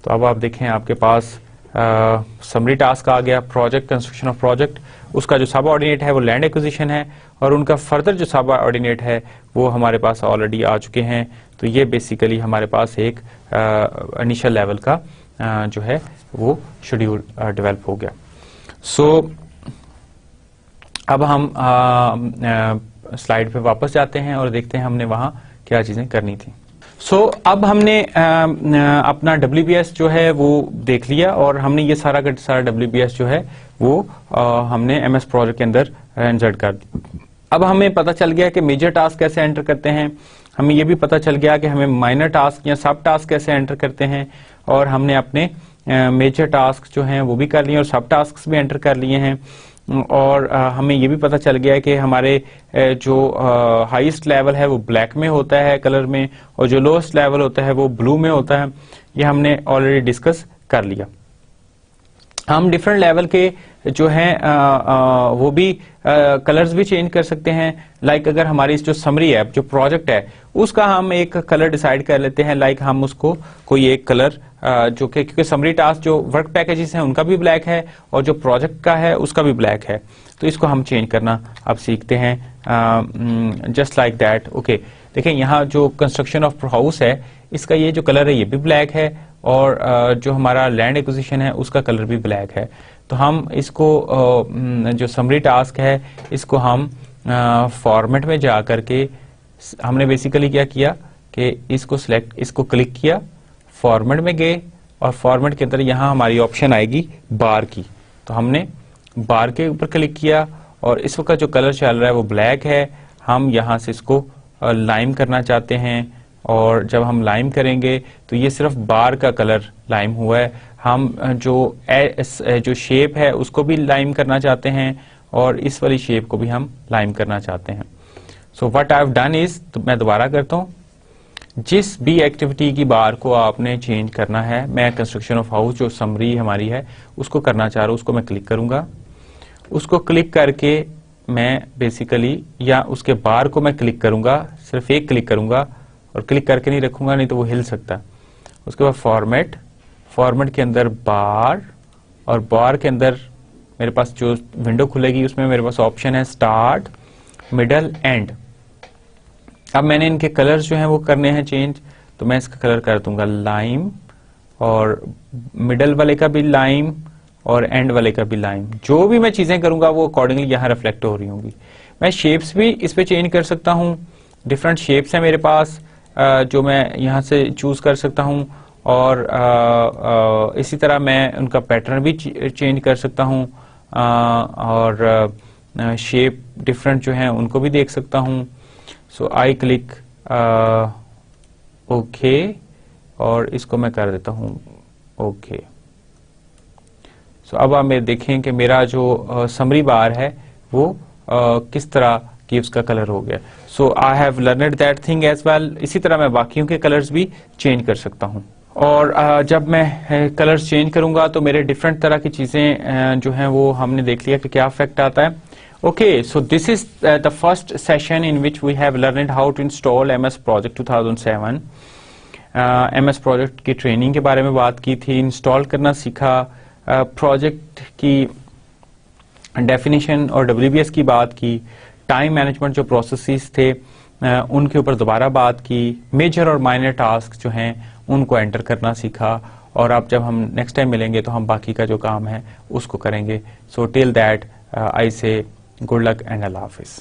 तो अब आप देखें आपके पास समरी टास्क आ गया, प्रोजेक्ट, कंस्ट्रक्शन ऑफ प्रोजेक्ट, उसका जो सब ऑर्डिनेट है वो लैंड एक्विजिशन है, और उनका फर्दर जो सब ऑर्डिनेट है वो हमारे पास ऑलरेडी आ चुके हैं। तो ये बेसिकली हमारे पास एक इनिशियल लेवल का जो है वो शेड्यूल डेवलप हो गया। सो अब हम स्लाइड पे वापस जाते हैं और देखते हैं हमने वहां क्या चीजें करनी थी। अब हमने अपना WBS जो है वो देख लिया, और हमने ये सारा का सारा WBS जो है वो हमने MS प्रोजेक्ट के अंदर इंसर्ट कर दिया। अब हमें पता चल गया कि मेजर टास्क कैसे एंटर करते हैं, हमें ये भी पता चल गया कि हमें माइनर टास्क या सब टास्क कैसे एंटर करते हैं, और हमने अपने मेजर टास्क जो हैं वो भी कर लिए और सब टास्क भी एंटर कर लिए हैं। और हमें ये भी पता चल गया है कि हमारे जो हाईएस्ट लेवल है वो ब्लैक में होता है कलर में, और जो लोएस्ट लेवल होता है वो ब्लू में होता है। ये हमने ऑलरेडी डिस्कस कर लिया। हम डिफरेंट लेवल के जो हैं वो भी कलर्स भी चेंज कर सकते हैं। लाइक अगर हमारी जो समरी है, जो प्रोजेक्ट है, उसका हम एक कलर डिसाइड कर लेते हैं। लाइक हम उसको कोई एक कलर जो कि क्योंकि समरी टास्क जो वर्क पैकेजेस हैं उनका भी ब्लैक है और जो प्रोजेक्ट का है उसका भी ब्लैक है, तो इसको हम चेंज करना अब सीखते हैं जस्ट लाइक दैट। ओके, देखें यहाँ जो कंस्ट्रक्शन ऑफ हाउस है इसका ये जो कलर है ये भी ब्लैक है और जो हमारा लैंड एक्विजिशन है उसका कलर भी ब्लैक है। तो हम इसको जो समरी टास्क है इसको हम फॉर्मेट में जा करके हमने बेसिकली क्या किया कि इसको सिलेक्ट, इसको क्लिक किया, फॉर्मेट में गए और फॉर्मेट के अंदर यहाँ हमारी ऑप्शन आएगी बार की, तो हमने बार के ऊपर क्लिक किया और इस वक्त जो कलर चल रहा है वो ब्लैक है। हम यहाँ से इसको लाइम करना चाहते हैं और जब हम लाइम करेंगे तो ये सिर्फ बार का कलर लाइम हुआ है। हम जो शेप है उसको भी लाइम करना चाहते हैं और इस वाली शेप को भी हम लाइम करना चाहते हैं। So what I have done is, तो मैं दोबारा करता हूँ, जिस भी एक्टिविटी की बार को आपने चेंज करना है, मैं कंस्ट्रक्शन ऑफ हाउस जो समरी हमारी है उसको करना चाह रहा हूँ, उसको मैं क्लिक करूंगा। उसको क्लिक करके मैं बेसिकली या उसके बार को मैं क्लिक करूंगा, सिर्फ एक क्लिक करूंगा और क्लिक करके नहीं रखूंगा, नहीं तो वो हिल सकता। उसके बाद फॉर्मेट, फॉर्मेट के अंदर बार और बार के अंदर मेरे पास जो विंडो खुलेगी उसमें मेरे पास ऑप्शन है स्टार्ट, मिडल, एंड। अब मैंने इनके कलर्स जो हैं वो करने हैं चेंज, तो मैं इसका कलर कर दूंगा लाइम और मिडल वाले का भी लाइम और एंड वाले का भी लाइम। जो भी मैं चीजें करूंगा वो अकॉर्डिंगली यहाँ रिफ्लेक्ट हो रही होंगी। मैं शेप्स भी इस पे चेंज कर सकता हूँ, डिफरेंट शेप्स हैं मेरे पास जो मैं यहाँ से चूज कर सकता हूँ और इसी तरह मैं उनका पैटर्न भी चेंज कर सकता हूँ और शेप डिफरेंट जो हैं उनको भी देख सकता हूँ। सो आई क्लिक ओके और इसको मैं कर देता हूँ ओके। सो अब आप देखें कि मेरा जो समरी बार है वो किस तरह की उसका कलर हो गया। So I have learned that thing as well. इसी तरह मैं बाकियों के कलर्स भी चेंज कर सकता हूँ और जब मैं कलर्स चेंज करूंगा तो मेरे डिफरेंट तरह की चीजें जो हैं वो हमने देख लिया कि क्या इफेक्ट आता है। Okay, so this is the first session in which we have learned how to install MS Project 2007. MS Project की ट्रेनिंग के बारे में बात की थी, इंस्टॉल करना सीखा, प्रोजेक्ट की डेफिनेशन और WBS की बात की, टाइम मैनेजमेंट जो प्रोसेसेस थे उनके ऊपर दोबारा बात की, मेजर और माइनर टास्क जो हैं उनको एंटर करना सीखा और अब जब हम नेक्स्ट टाइम मिलेंगे तो हम बाकी का जो काम है उसको करेंगे। सो टिल दैट आई से good luck and Allah Hafiz.